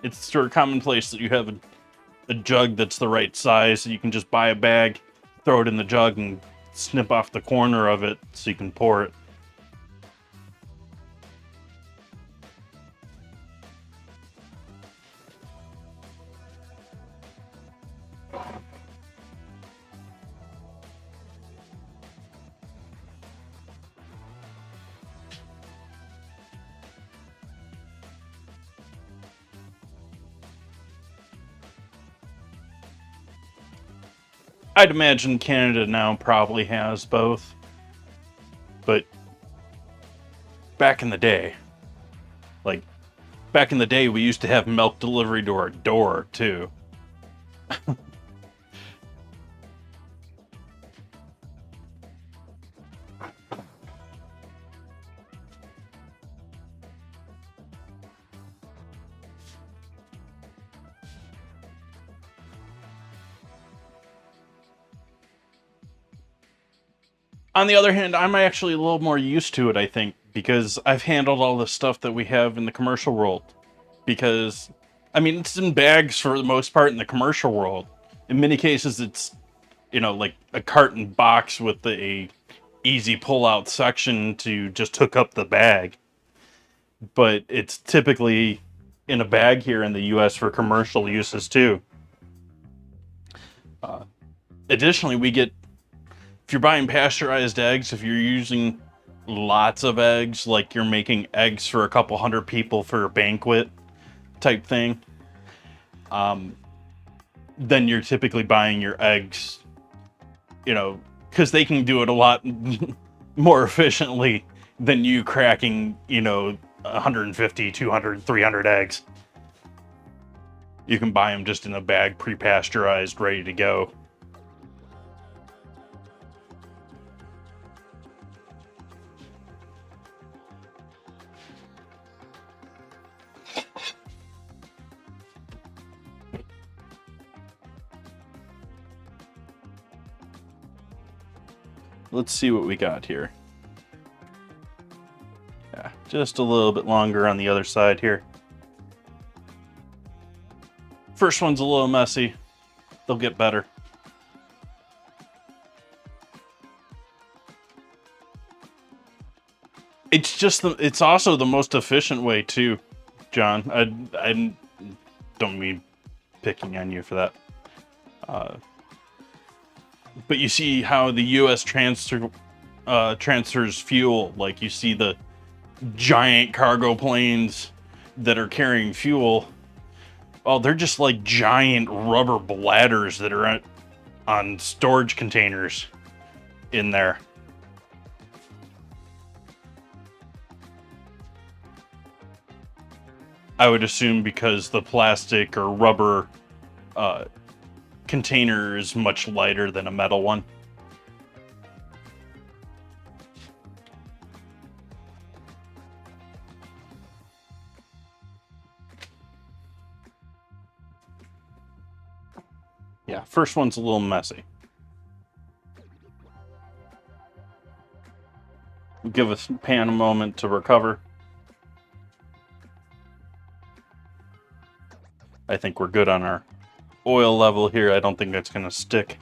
It's sort of commonplace that you have a jug that's the right size. So you can just buy a bag, throw it in the jug, and snip off the corner of it so you can pour it. I'd imagine Canada now probably has both. But back in the day, we used to have milk delivery to our door, too. On the other hand, I'm actually a little more used to it, I think, because I've handled all the stuff that we have in the commercial world. Because I mean, it's in bags for the most part in the commercial world. In many cases, it's, like a carton box with a easy pull out section to just hook up the bag. But it's typically in a bag here in the US for commercial uses too. Additionally, we get, if you're buying pasteurized eggs, if you're using lots of eggs, like you're making eggs for a couple hundred people for a banquet type thing, then you're typically buying your eggs, because they can do it a lot more efficiently than you cracking, 150, 200, 300 eggs. You can buy them just in a bag, pre-pasteurized, ready to go. Let's see what we got here. Yeah, just a little bit longer on the other side here. First one's a little messy. They'll get better. It's also the most efficient way too, John. I don't mean picking on you for that. But you see how the U.S. transfers fuel. Like, you see the giant cargo planes that are carrying fuel. Oh, they're just like giant rubber bladders that are on storage containers in there. I would assume because the plastic or rubber container is much lighter than a metal one. Yeah, first one's a little messy. Give us pan a moment to recover. I think we're good on our oil level here. I don't think that's going to stick.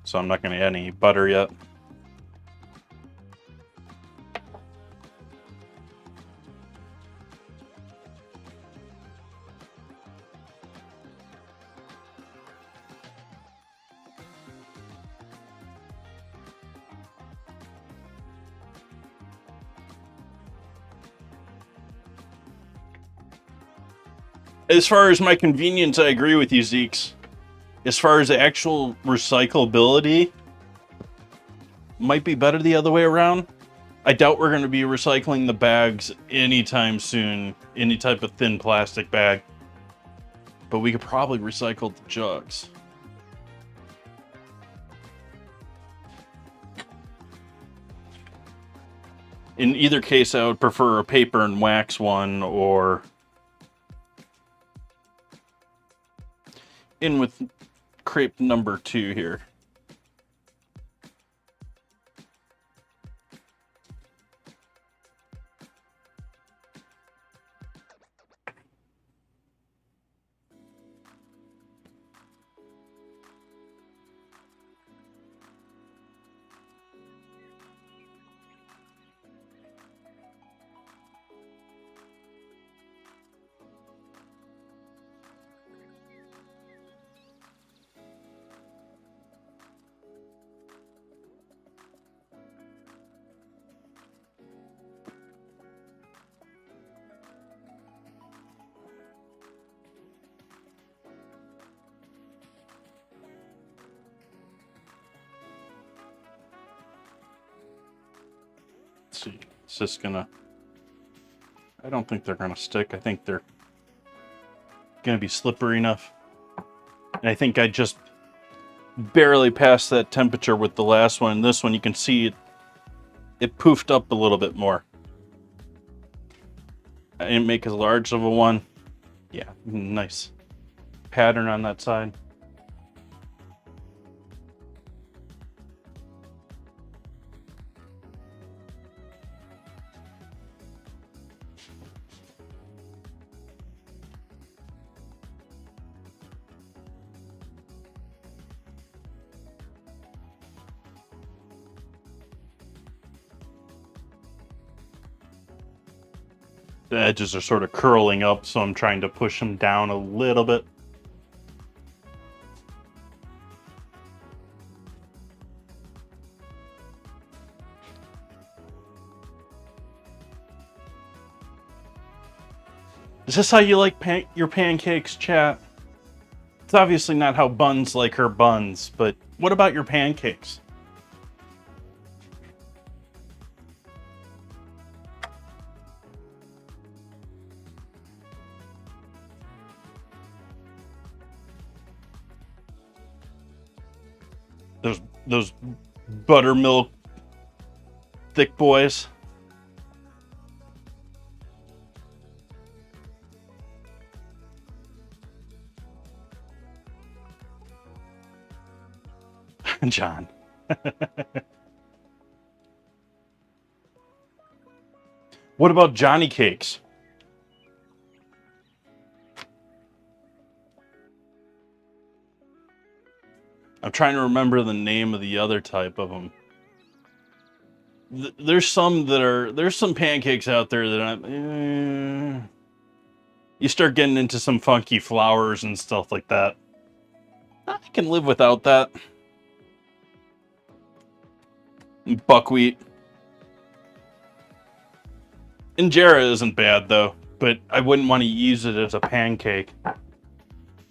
So I'm not going to add any butter yet. As far as my convenience, I agree with you, Zeeks. As far as the actual recyclability, might be better the other way around. I doubt we're going to be recycling the bags anytime soon, any type of thin plastic bag. But we could probably recycle the jugs. In either case, I would prefer a paper and wax one, or in with crepe number 2 here. Let's see. It's just gonna... I don't think they're gonna stick. I think they're gonna be slippery enough. And I think I just barely passed that temperature with the last one. This one, you can see it poofed up a little bit more. I didn't make as large of a one. Yeah, nice pattern on that side. The edges are sort of curling up, so I'm trying to push them down a little bit. Is this how you like your pancakes, chat? It's obviously not how Buns like her buns, but what about your pancakes? Those buttermilk thick boys. John. What about Johnny cakes? I'm trying to remember the name of the other type of them. There's some pancakes out there that you start getting into some funky flours and stuff like that. I can live without that. Buckwheat. Injera isn't bad though, but I wouldn't want to use it as a pancake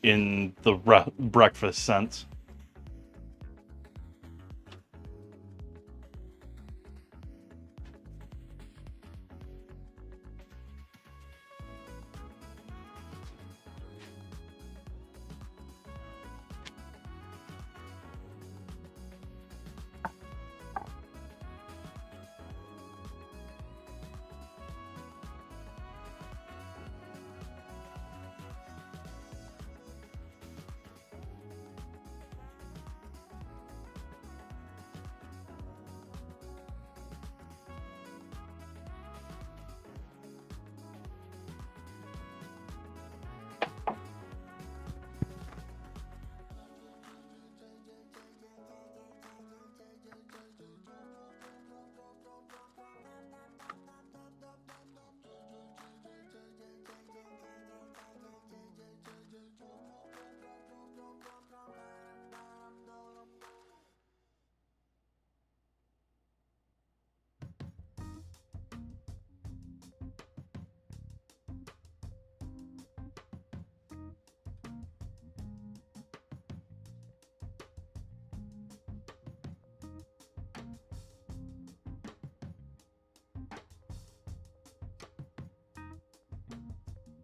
in the breakfast sense.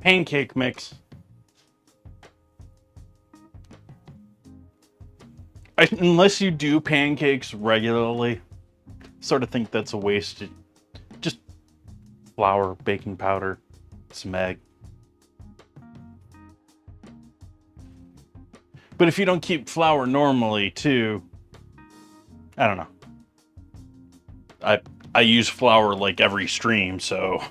Pancake mix. Unless you do pancakes regularly, sort of think that's a waste. Just flour, baking powder, some egg. But if you don't keep flour normally too, I don't know. I use flour like every stream, so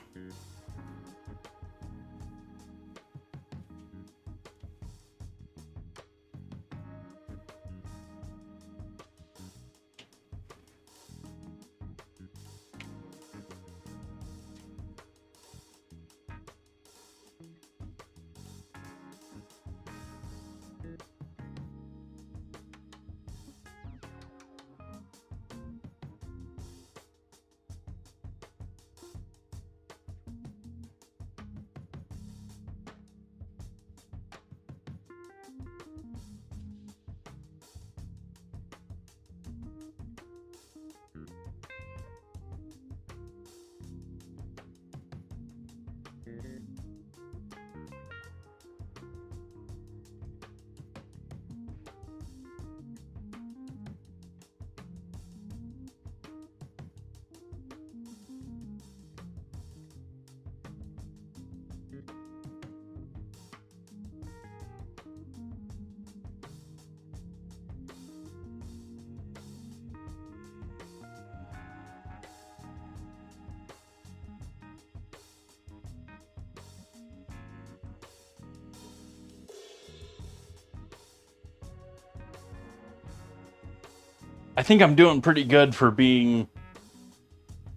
I think I'm doing pretty good for being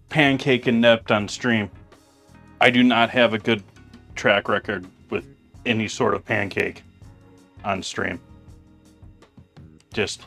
pancake inept on stream. I do not have a good track record with any sort of pancake on stream. Just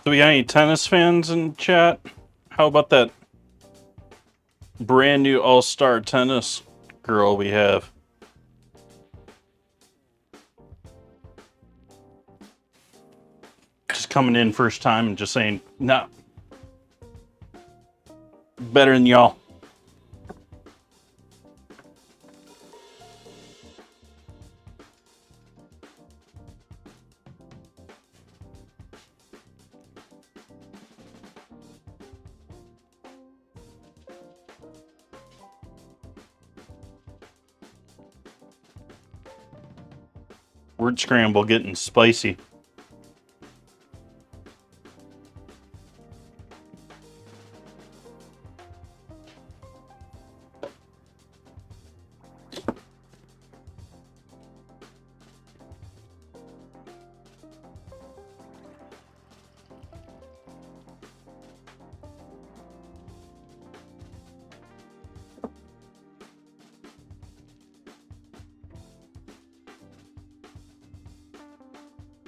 so we got any tennis fans in chat? How about that brand new all-star tennis girl we have? Just coming in first time and just saying, nah, better than y'all. Word scramble getting spicy.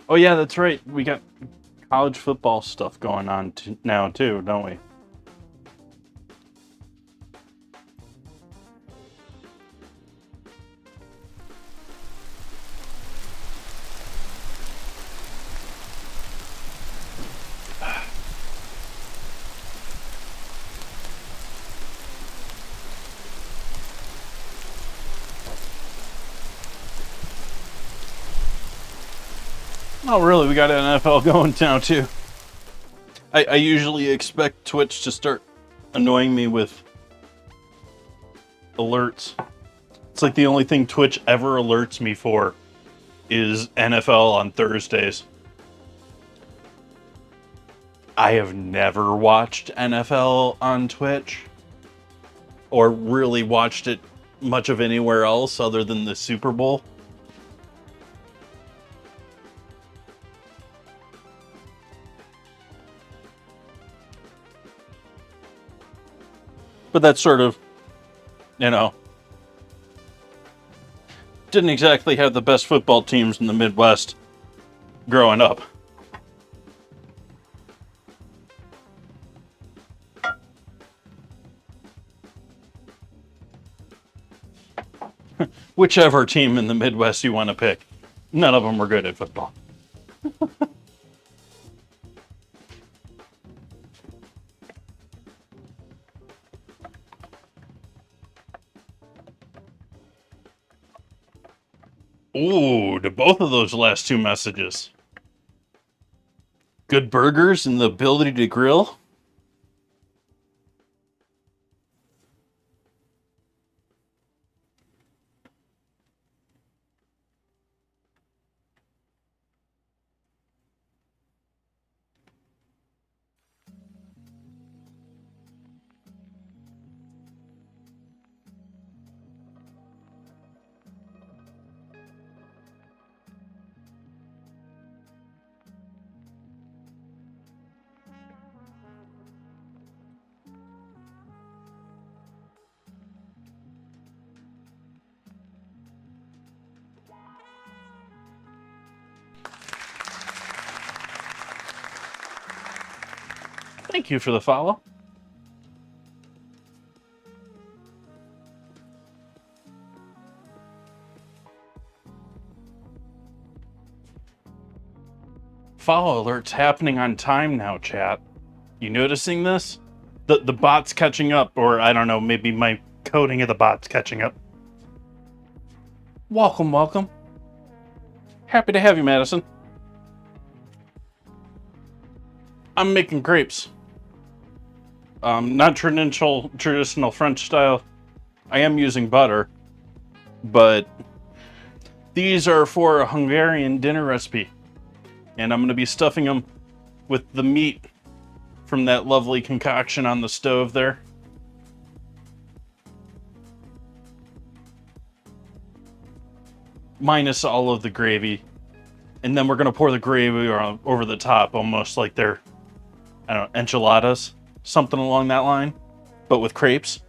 Oh yeah, that's right. We got college football stuff going on now too, don't we? Oh really? We got NFL going now too. I usually expect Twitch to start annoying me with alerts. It's like the only thing Twitch ever alerts me for is NFL on Thursdays. I have never watched NFL on Twitch or really watched it much of anywhere else other than the Super Bowl. But that's sort of, you know, didn't exactly have the best football teams in the Midwest growing up. Whichever team in the Midwest you want to pick, none of them were good at football. Ooh, to both of those last two messages. Good burgers and the ability to grill. Thank you for the follow. Follow alerts happening on time now, chat. You noticing this? The bot's catching up, or I don't know, maybe my coding of the bot's catching up. Welcome, welcome. Happy to have you, Madison. I'm making crepes. Not traditional French style. I am using butter, but these are for a Hungarian dinner recipe. And I'm going to be stuffing them with the meat from that lovely concoction on the stove there. Minus all of the gravy. And then we're going to pour the gravy over the top, almost like they're, I don't know, enchiladas. Something along that line, but with crepes.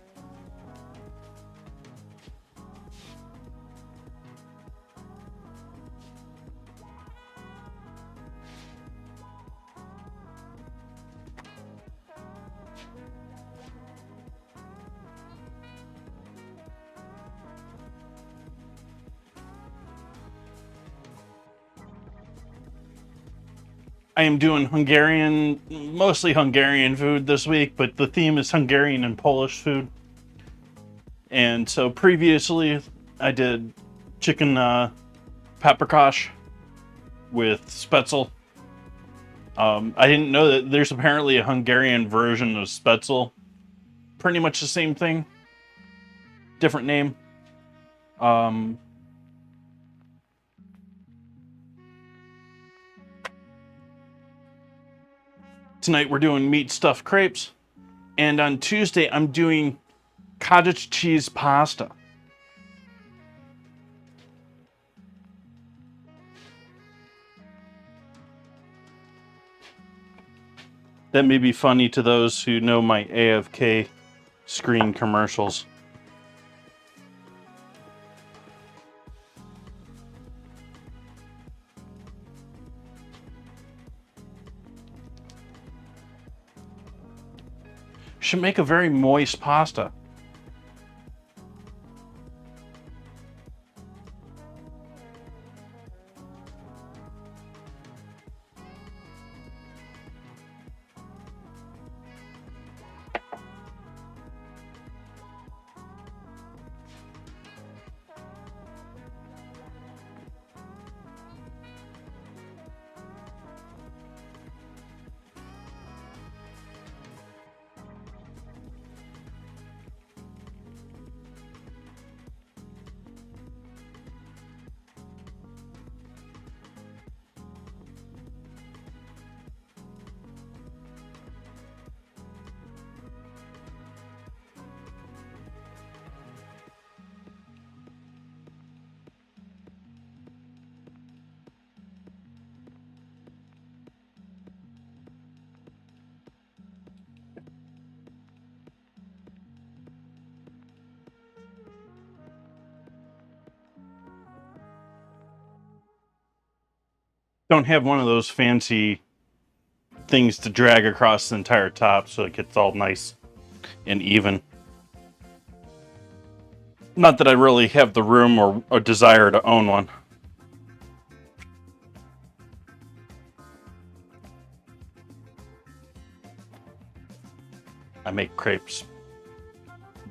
I am doing Hungarian, mostly Hungarian food this week, but the theme is Hungarian and Polish food. And so previously I did chicken paprikash with spetzel. I didn't know that there's apparently a Hungarian version of spetzel. Pretty much the same thing. Different name. Tonight we're doing meat stuffed crepes. And on Tuesday I'm doing cottage cheese pasta. That may be funny to those who know my AFK screen commercials. Should make a very moist pasta. Don't have one of those fancy things to drag across the entire top so it gets all nice and even. Not that I really have the room or a desire to own one. I make crepes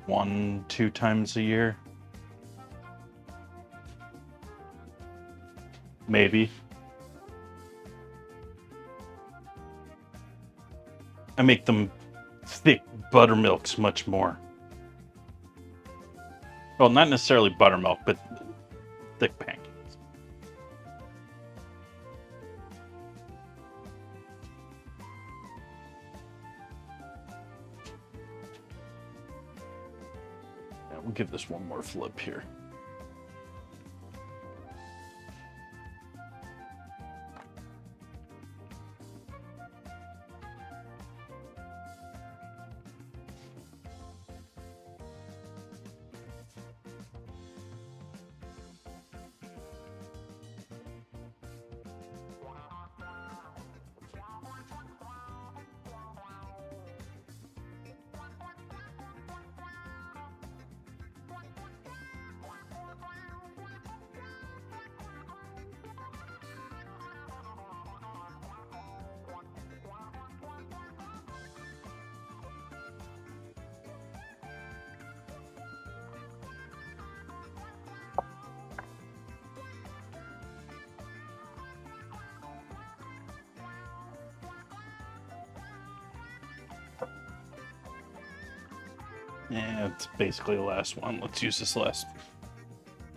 1-2 times a year. Maybe. I make them thick buttermilks much more. Well, not necessarily buttermilk, but thick pancakes. Yeah, we'll give this one more flip here. Yeah, it's basically the last one. Let's use this last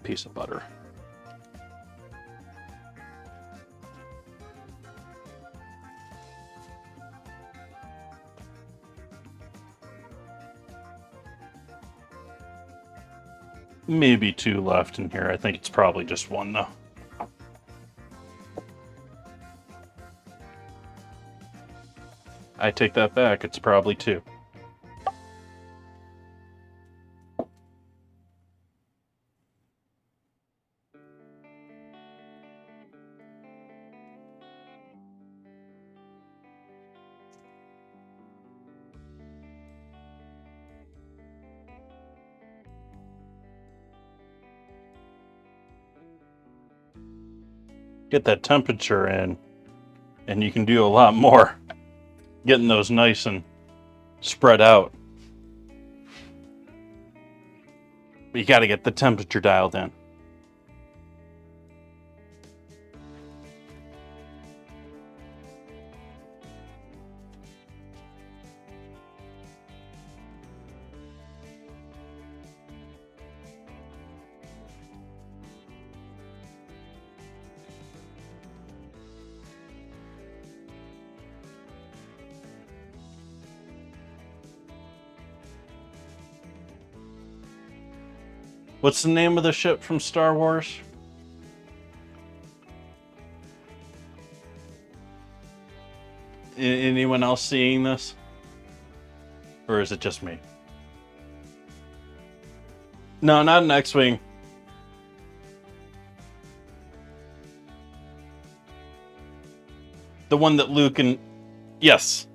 piece of butter. Maybe 2 left in here. I think it's probably just 1 though. I take that back. It's probably 2. Get that temperature in, and you can do a lot more. Getting those nice and spread out. But you got to get the temperature dialed in. What's the name of the ship from Star Wars? Anyone else seeing this? Or is it just me? No, not an X-Wing. The one that Luke and... Yes.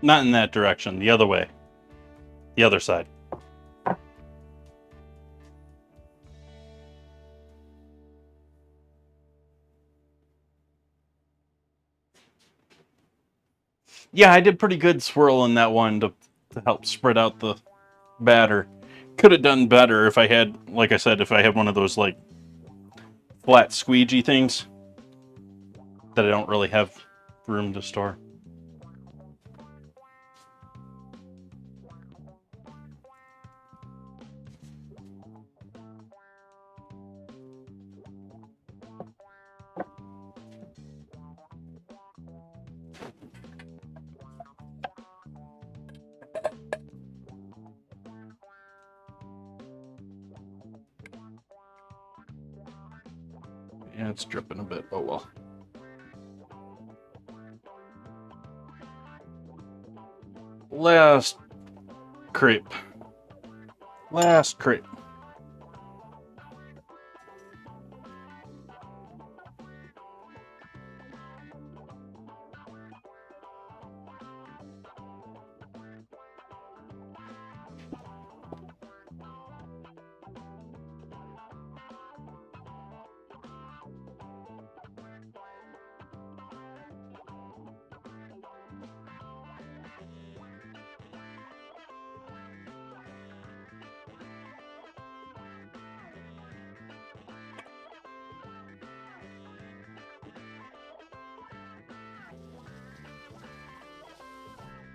Not in that direction. The other way. The other side. Yeah, I did pretty good swirling that one to help spread out the batter. Could have done better if I had, like I said, if I had one of those like flat squeegee things that I don't really have room to store. Yeah, it's dripping a bit. Oh well. Last crepe. Last crepe.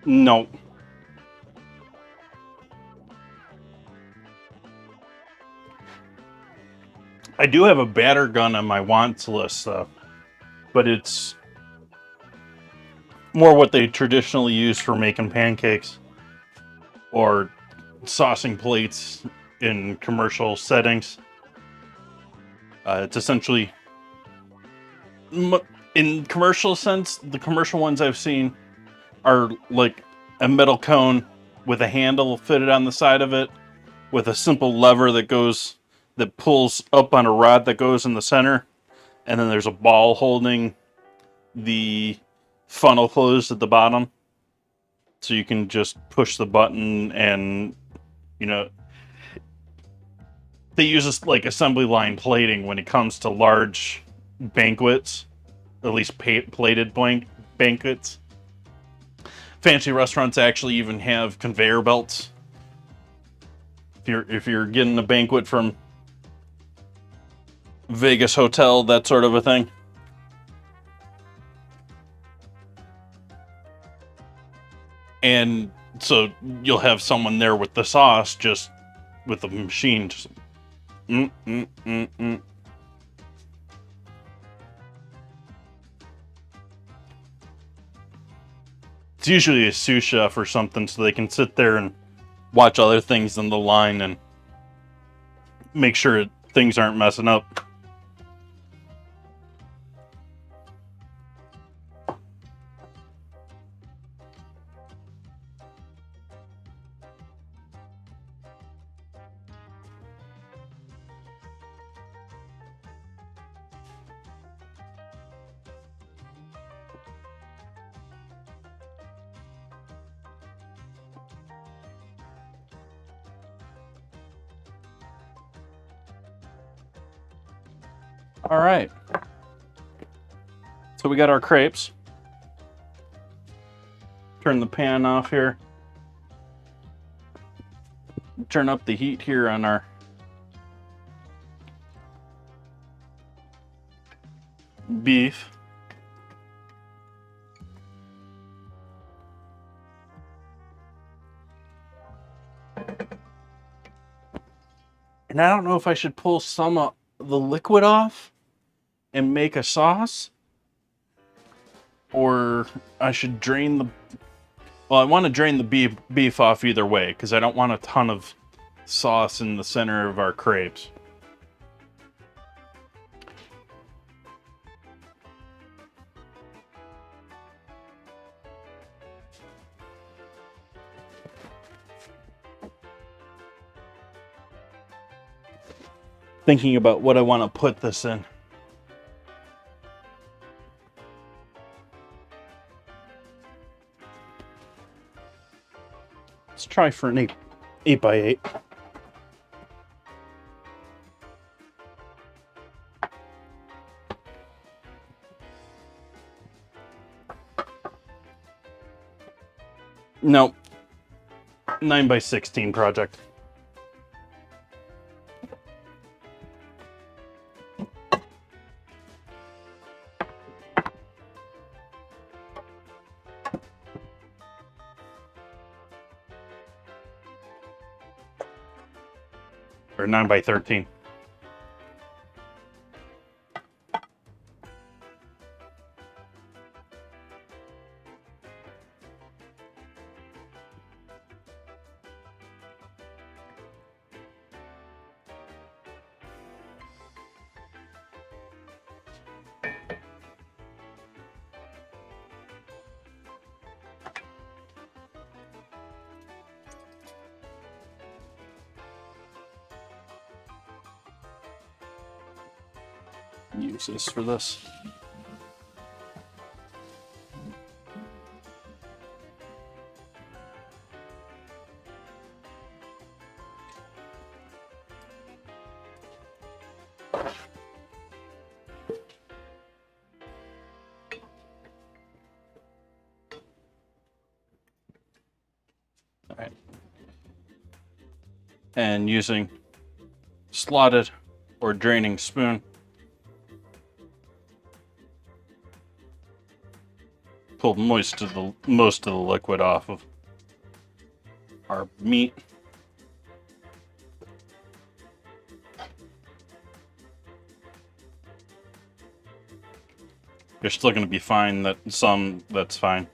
No. I do have a batter gun on my wants list, though, but it's more what they traditionally use for making pancakes or saucing plates in commercial settings. It's essentially, in commercial sense, the commercial ones I've seen are like a metal cone with a handle fitted on the side of it with a simple lever that pulls up on a rod that goes in the center, and then there's a ball holding the funnel closed at the bottom, so you can just push the button and, you know, they use this like assembly line plating when it comes to large banquets, at least plated banquets. fancy restaurants actually even have conveyor belts. If you're getting a banquet from Vegas hotel, that sort of a thing. And so you'll have someone there with the sauce, just with the machine. Just, It's usually a sous chef or something, so they can sit there and watch other things in the line and make sure things aren't messing up. All right. So we got our crepes. Turn the pan off here. Turn up the heat here on our beef. And I don't know if I should pull some of the liquid off and make a sauce, or I should drain the... Well, I want to drain the beef off either way, because I don't want a ton of sauce in the center of our crepes. Thinking about what I want to put this in. Let's try for an 8x8. Nope. 9x16 project. Or 9x13. Use this for this. All right. And using slotted or draining spoon, pull most of the liquid off of our meat. You're still going to be fine. That's fine.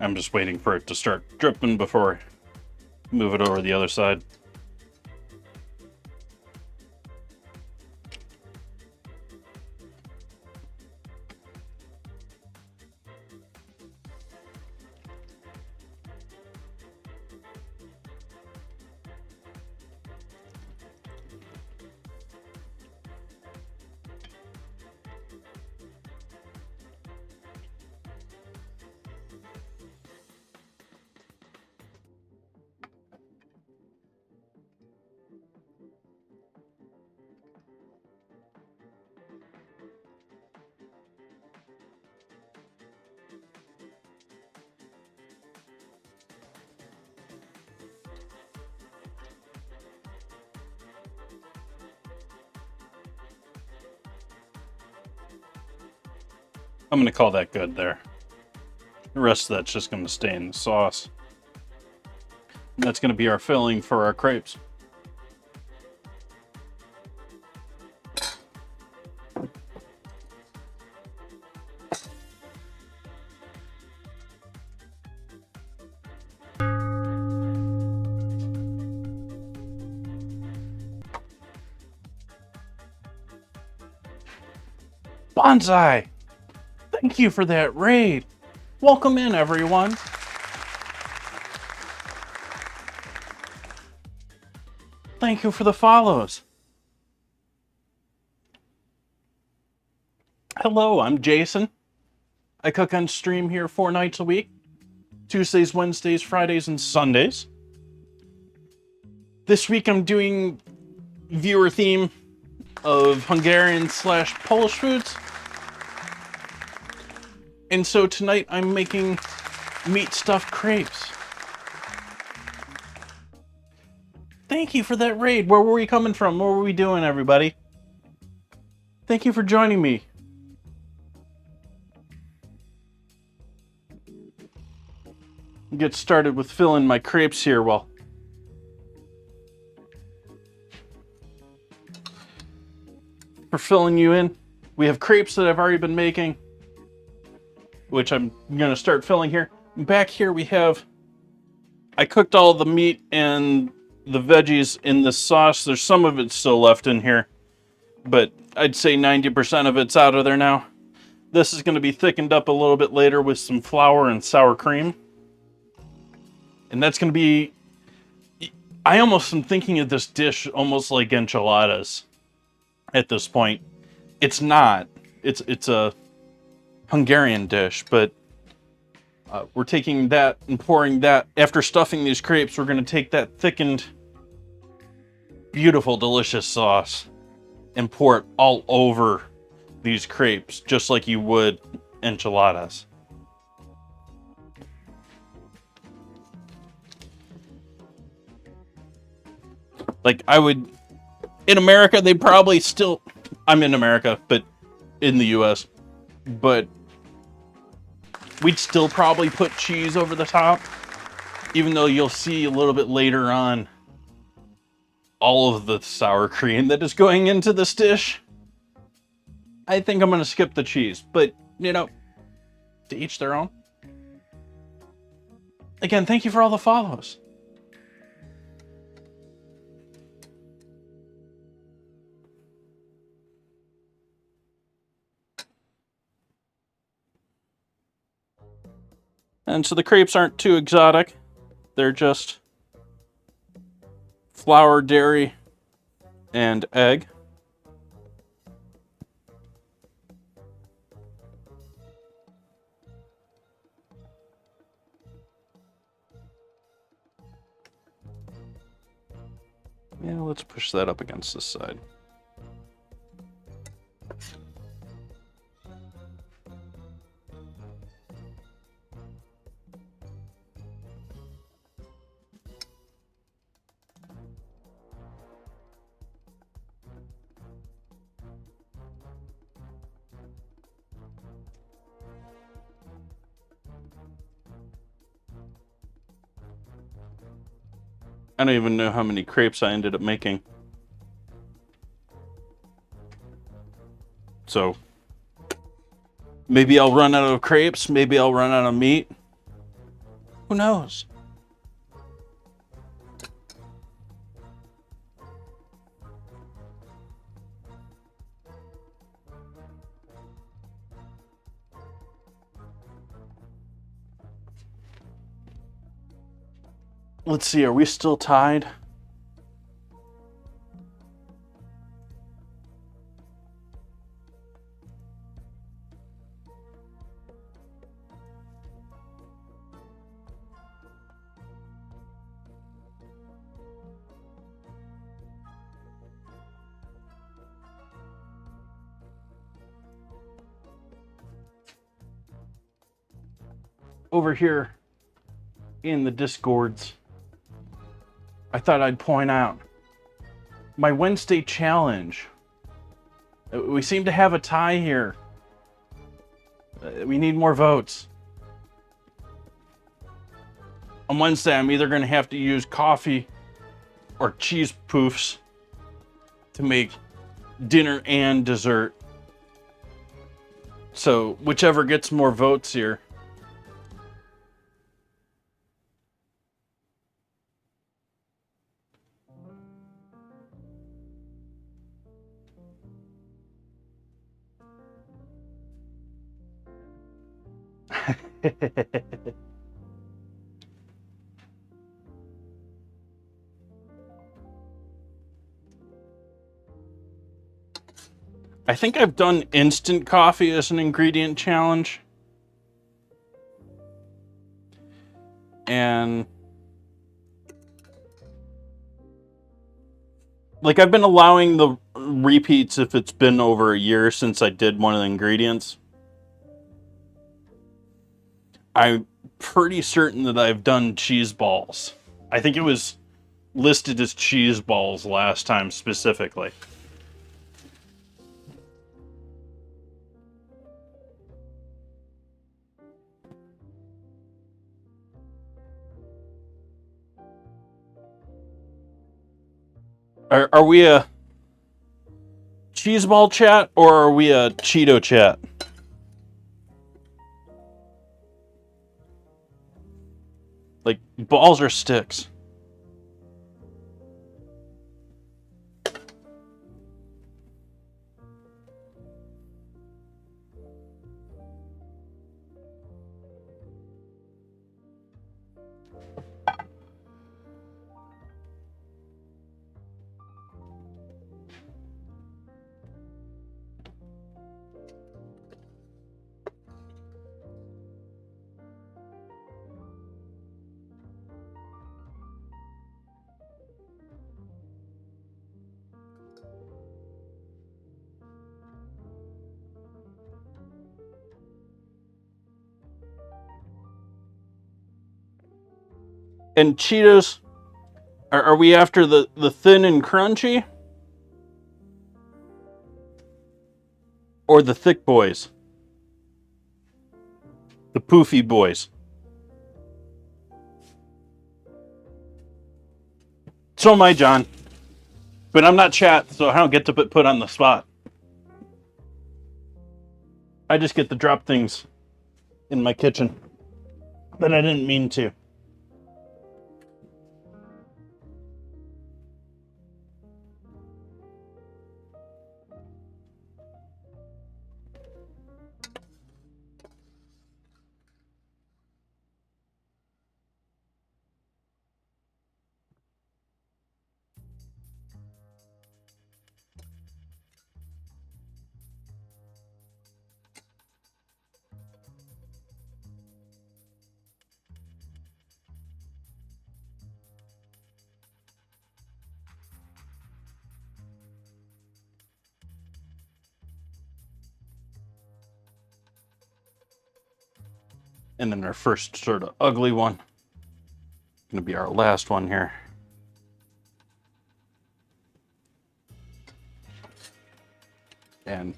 I'm just waiting for it to start dripping before I move it over the other side. I'm going to call that good there. The rest of that's just going to stay in the sauce. And that's going to be our filling for our crepes. Bonsai! Thank you for that raid. Welcome in, everyone. Thank you for the follows. Hello, I'm Jason. I cook on stream here 4 nights a week. Tuesdays, Wednesdays, Fridays, and Sundays. This week I'm doing viewer theme of Hungarian / Polish foods. And so tonight I'm making meat stuffed crepes. Thank you for that raid. Where were we coming from? What were we doing, everybody? Thank you for joining me. Get started with filling my crepes here while for filling you in. We have crepes that I've already been making, which I'm gonna start filling here. Back here we have, I cooked all the meat and the veggies in the sauce. There's some of it still left in here, but I'd say 90% of it's out of there now. This is gonna be thickened up a little bit later with some flour and sour cream. And that's gonna be, I almost am thinking of this dish almost like enchiladas at this point. It's not, it's a Hungarian dish, but we're taking that and pouring that. After stuffing these crepes, we're going to take that thickened, beautiful, delicious sauce and pour it all over these crepes, just like you would enchiladas. Like I would, in America, they probably still, I'm in America, but in the US, but we'd still probably put cheese over the top, even though you'll see a little bit later on all of the sour cream that is going into this dish. I think I'm going to skip the cheese, but you know, to each their own. Again, thank you for all the follows. And so the crepes aren't too exotic. They're just flour, dairy, and egg. Yeah, let's push that up against this side. I don't even know how many crepes I ended up making. So, maybe I'll run out of crepes, maybe I'll run out of meat. Who knows? Let's see, are we still tied? Over here in the Discords, I thought I'd point out my Wednesday challenge. We seem to have a tie here. We need more votes. On Wednesday, I'm either going to have to use coffee or cheese poofs to make dinner and dessert. So whichever gets more votes here. I think I've done instant coffee as an ingredient challenge. And like I've been allowing the repeats if it's been over a year since I did one of the ingredients. I'm pretty certain that I've done cheese balls. I think it was listed as cheese balls last time specifically. Are we a cheese ball chat or are we a Cheeto chat? Like balls or sticks? And Cheetos, are we after the thin and crunchy? Or the thick boys? The poofy boys? So am I, John. But I'm not chat, so I don't get to put on the spot. I just get to drop things in my kitchen that I didn't mean to. And then our first sort of ugly one. Gonna be our last one here. And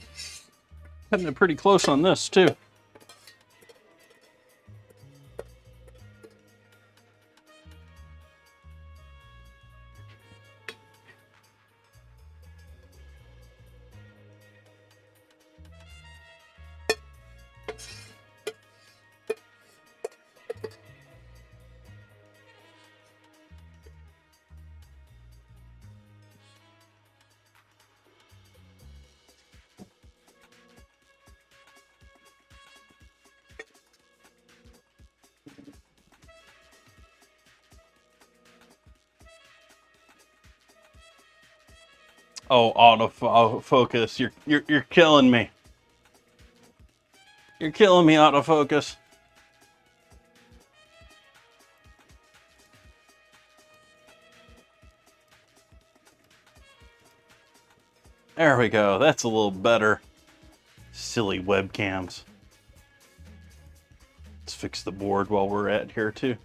cutting it pretty close on this too. Oh, autofocus! You're killing me. You're killing me, autofocus. There we go. That's a little better. Silly webcams. Let's fix the board while we're at here too.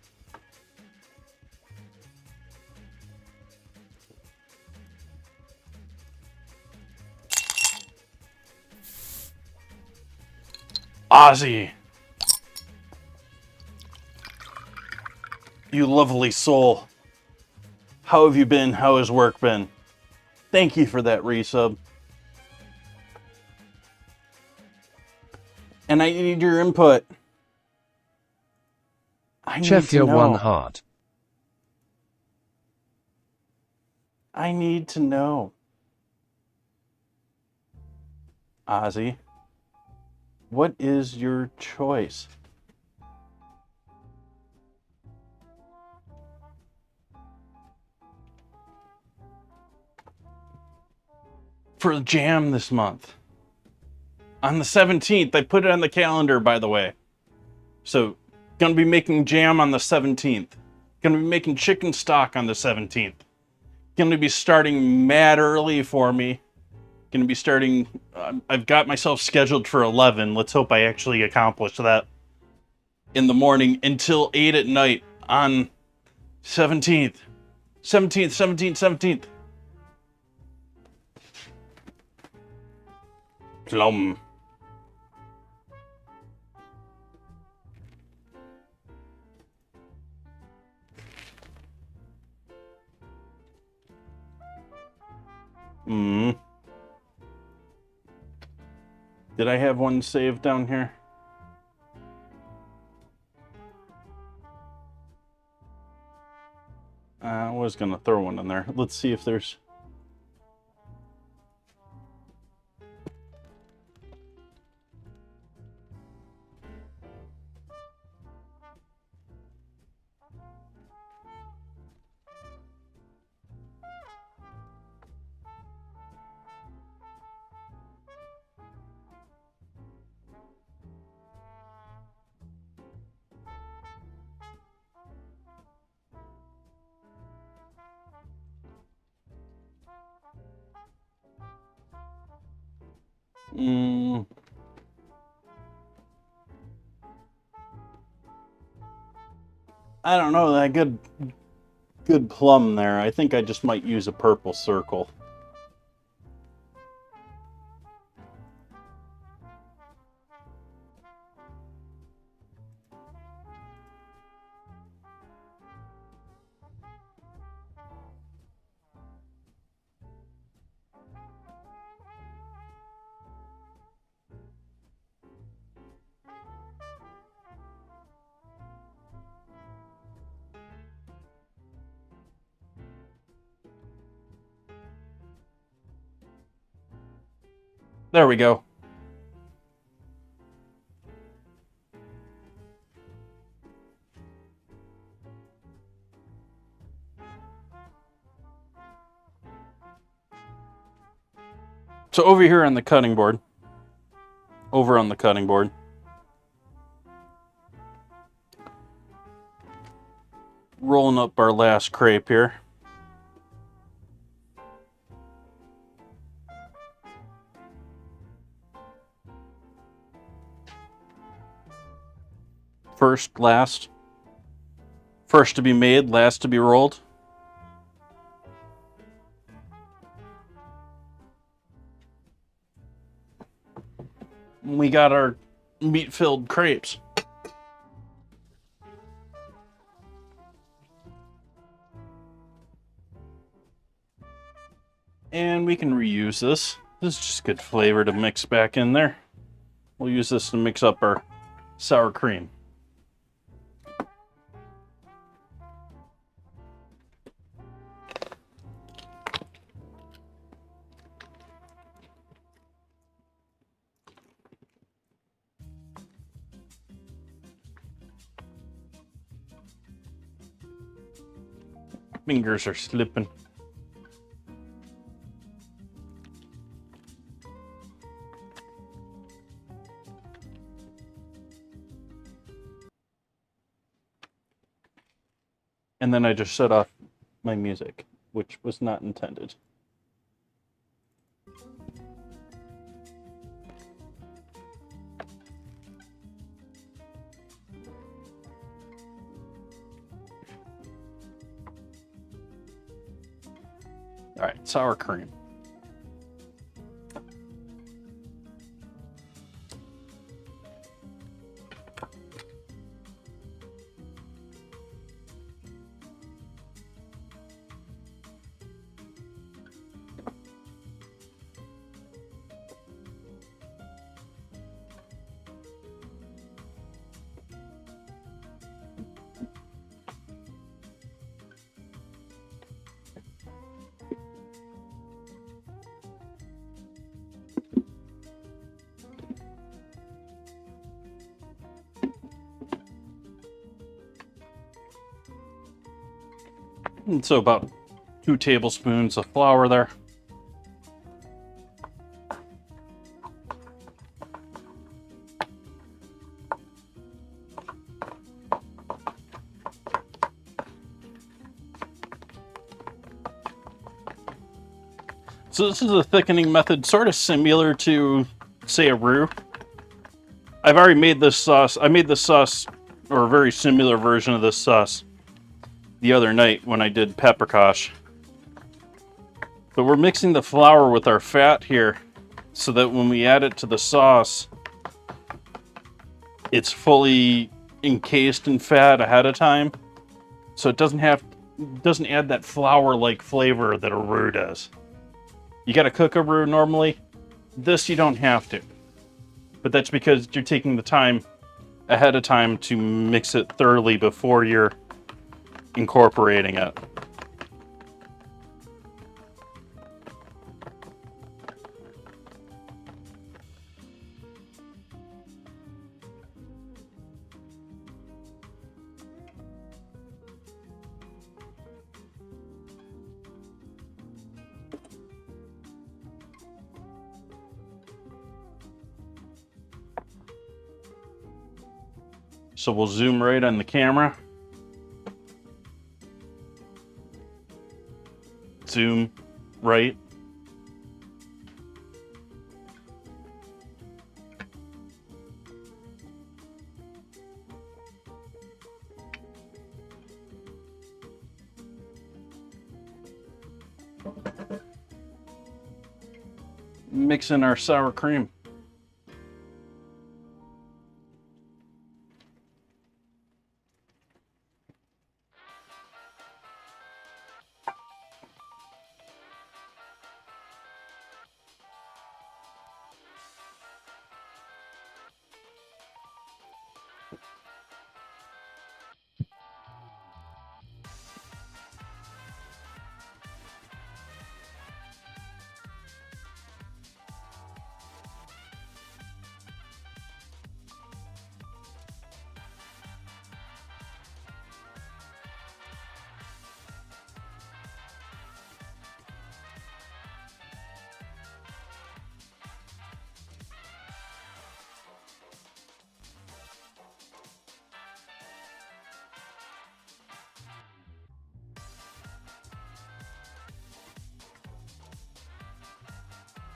Ozzy. You lovely soul. How have you been? How has work been? Thank you for that resub. And I need your input. I need Chef, to you're know. one heart. I need to know. Ozzy, what is your choice? For jam this month. On the 17th, I put it on the calendar, by the way. So, gonna be making jam on the 17th. Gonna be making chicken stock on the 17th. Gonna be starting mad early for me. Gonna be starting, I've got myself scheduled for 11. Let's hope I actually accomplish that. In the morning until 8 at night on 17th. 17th, 17th, 17th. Plum. Did I have one saved down here? I was gonna throw one in there. Let's see if there's... I don't know, that good plum there. I think I just might use a purple circle. There we go. So over here on the cutting board, rolling up our last crepe here. First, last. First to be made, last to be rolled. We got our meat-filled crepes. And we can reuse this. This is just good flavor to mix back in there. We'll use this to mix up our sour cream. Fingers are slipping. And then I just shut off my music, which was not intended. All right, sour cream. And so about 2 tablespoons of flour there. So this is a thickening method, sort of similar to, say, a roux. I've already made this sauce. I made this sauce, or a very similar version of this sauce, the other night when I did paprikash. But we're mixing the flour with our fat here, so that when we add it to the sauce, it's fully encased in fat ahead of time. So it doesn't add that flour-like flavor that a roux does. You gotta cook a roux normally. This you don't have to. But that's because you're taking the time ahead of time to mix it thoroughly before you're incorporating it. So we'll zoom right on the camera. Zoom right. Mix in our sour cream.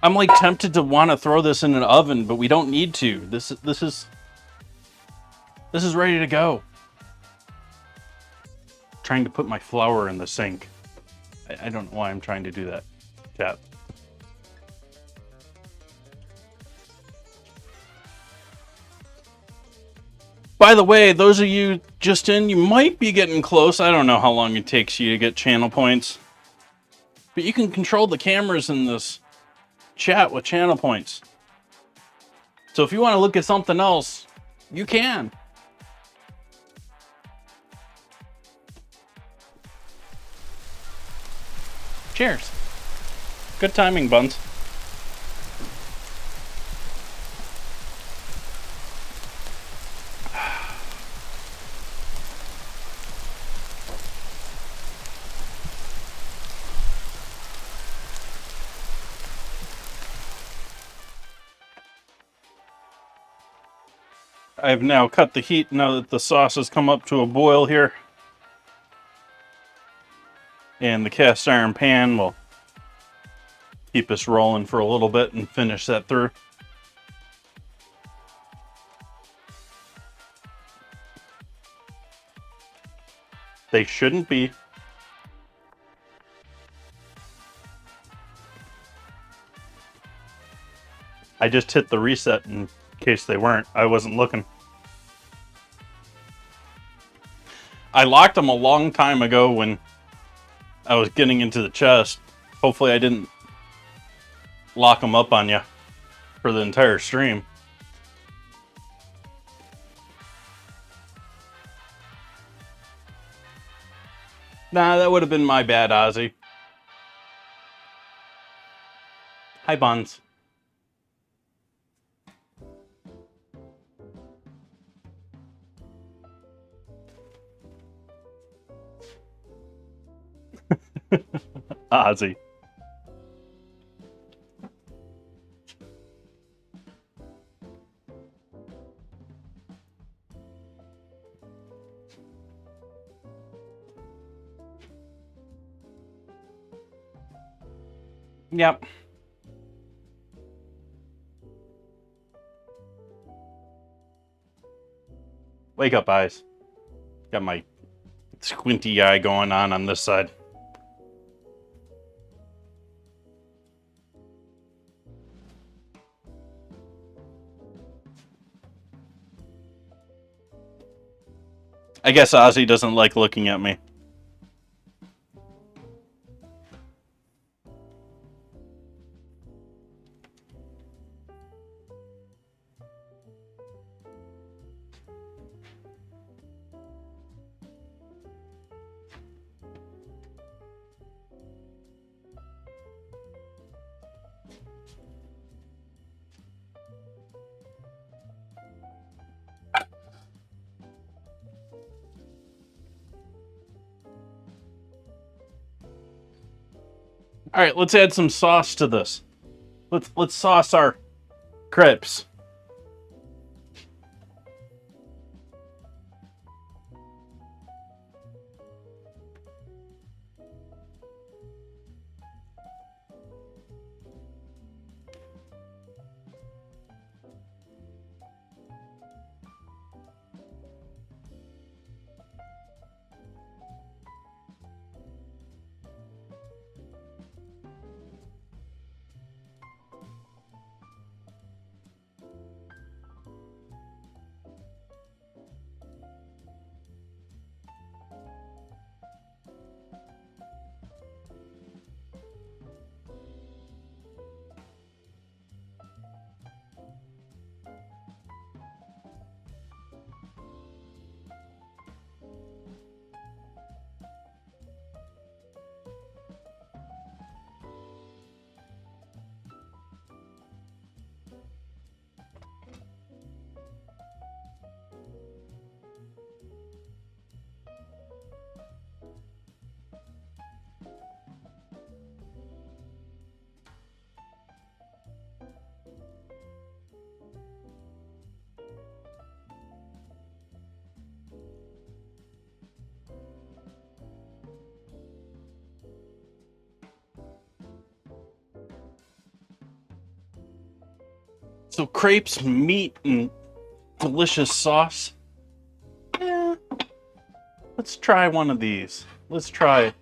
I'm like tempted to want to throw this in an oven, but we don't need to. This is ready to go. Trying to put my flour in the sink. I don't know why I'm trying to do that, chat. By the way, those of you just in, you might be getting close. I don't know how long it takes you to get channel points. But you can control the cameras in this chat with channel points. So if you want to look at something else, you can. Cheers. Good timing, Buns. I've now cut the heat now that the sauce has come up to a boil here. And the cast iron pan will keep us rolling for a little bit and finish that through. They shouldn't be. I just hit the reset in case they weren't. I wasn't looking. I locked them a long time ago when I was getting into the chest. Hopefully I didn't lock them up on you for the entire stream. Nah, that would have been my bad, Ozzy. Hi, Buns. Ozzy. Yep. Wake up, eyes. Got my squinty eye going on this side. I guess Ozzy doesn't like looking at me. All right, let's add some sauce to this. Let's sauce our crepes. So crepes, meat, and delicious sauce. Yeah. Let's try one of these. Let's try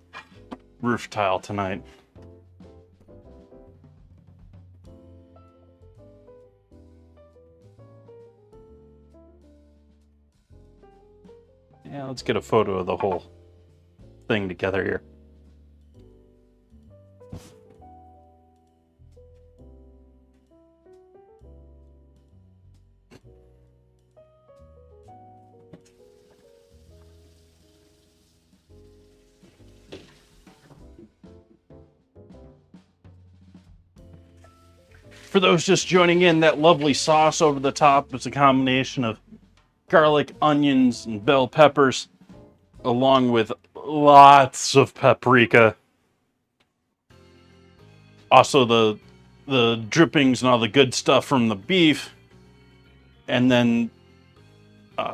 roof tile tonight. Yeah, let's get a photo of the whole thing together here. For those just joining in, that lovely sauce over the top is a combination of garlic, onions, and bell peppers, along with lots of paprika. Also the drippings and all the good stuff from the beef, and then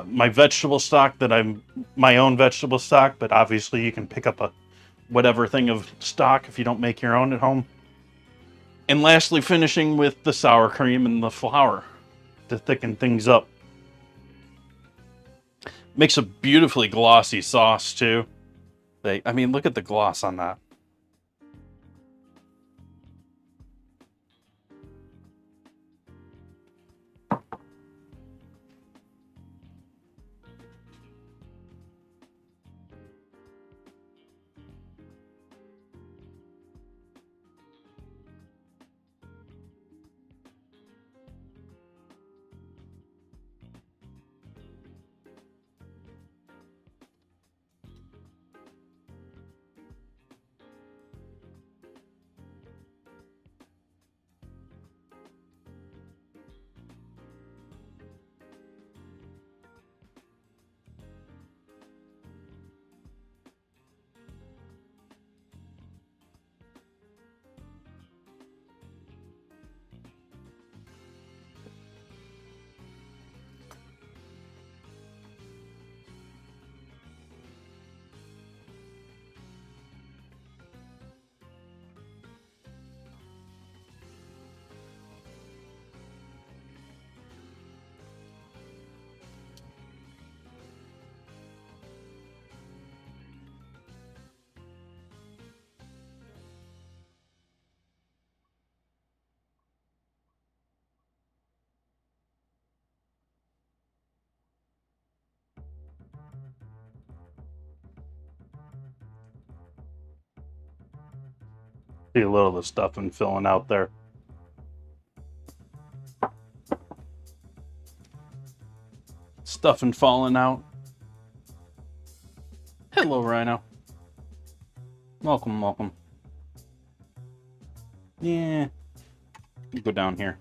my vegetable stock that I'm my own vegetable stock, but obviously you can pick up a whatever thing of stock if you don't make your own at home. And lastly, finishing with the sour cream and the flour to thicken things up. Makes a beautifully glossy sauce too. I mean, look at the gloss on that. See a little of the stuffing filling out there. Stuffing falling out. Hello, Rhino. Welcome, welcome. Yeah. You go down here.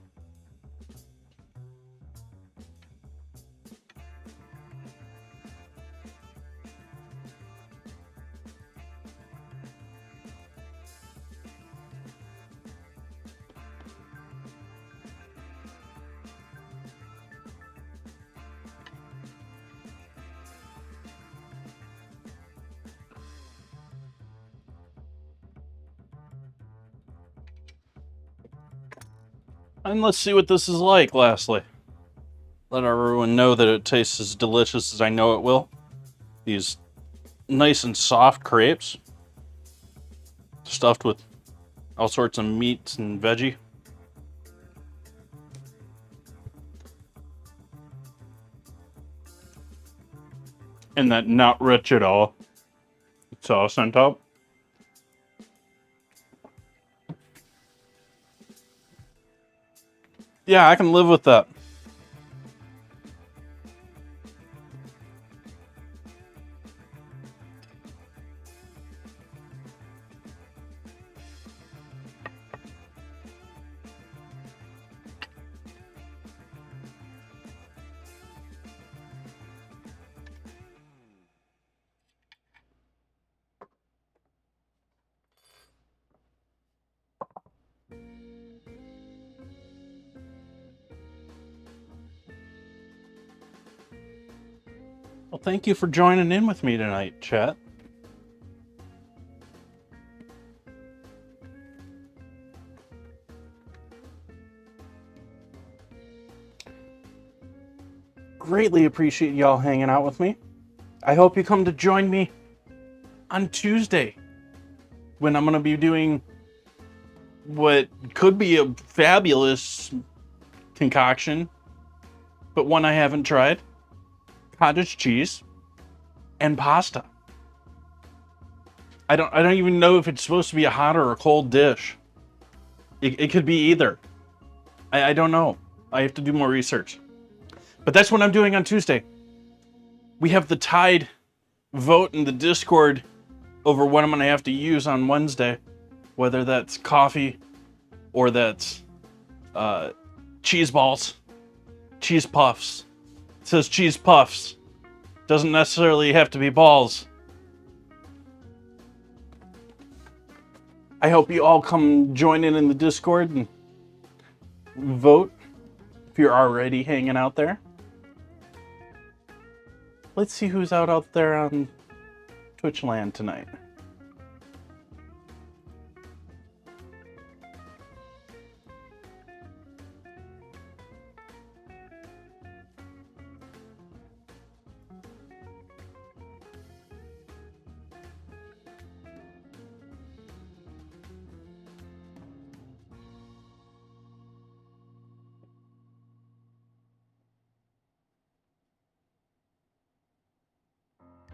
And let's see what this is like, lastly. Let everyone know that it tastes as delicious as I know it will. These nice and soft crepes, stuffed with all sorts of meats and veggie. And that not rich at all sauce on top. Yeah, I can live with that. Well, thank you for joining in with me tonight, chat. Greatly appreciate y'all hanging out with me. I hope you come to join me on Tuesday when I'm going to be doing what could be a fabulous concoction, but one I haven't tried. Cottage cheese and pasta. I don't even know if it's supposed to be a hot or a cold dish. It could be either. I don't know. I have to do more research. But that's what I'm doing on Tuesday. We have the tied vote in the Discord over what I'm going to have to use on Wednesday. Whether that's coffee or that's cheese balls, cheese puffs. It says cheese puffs. Doesn't necessarily have to be balls. I hope you all come join in the Discord and vote if you're already hanging out there. Let's see who's out there on Twitch land tonight.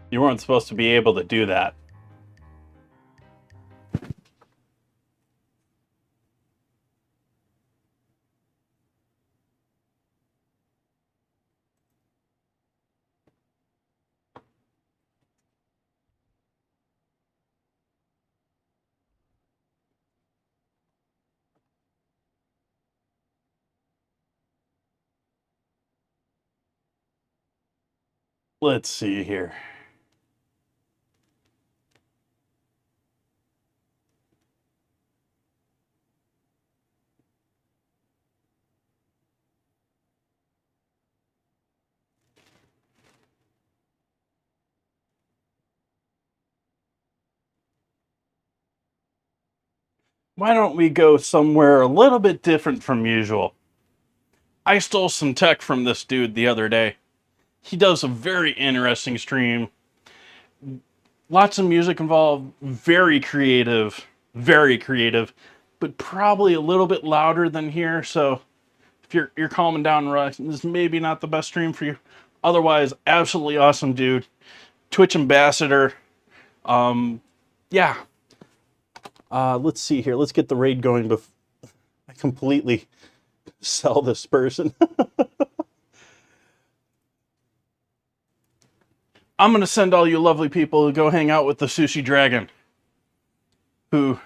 You weren't supposed to be able to do that. Let's see here. Why don't we go somewhere a little bit different from usual? I stole some tech from this dude the other day. He does a very interesting stream. Lots of music involved, very creative, but probably a little bit louder than here. So if you're calming down, Russ, this is maybe not the best stream for you. Otherwise, absolutely awesome dude. Twitch ambassador. Yeah. Let's see here. Let's get the raid going before I completely sell this person. I'm going to send all you lovely people to go hang out with the Sushi Dragon. Who,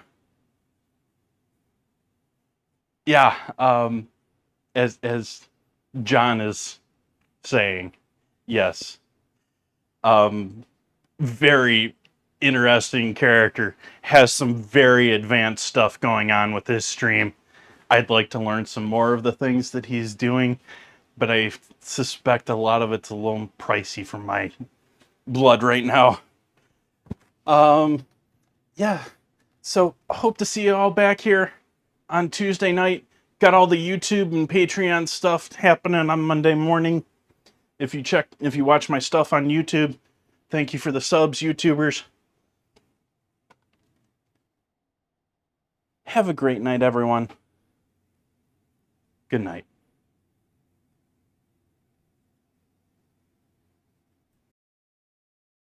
yeah, as John is saying, yes. Very interesting character. Has some very advanced stuff going on with his stream. I'd like to learn some more of the things that he's doing, but I suspect a lot of it's a little pricey for my blood right now. Yeah. So I hope to see you all back here on Tuesday night. Got all the YouTube and Patreon stuff happening on Monday morning. If you watch my stuff on YouTube, thank you for the subs, YouTubers. Have a great night, everyone. Good night.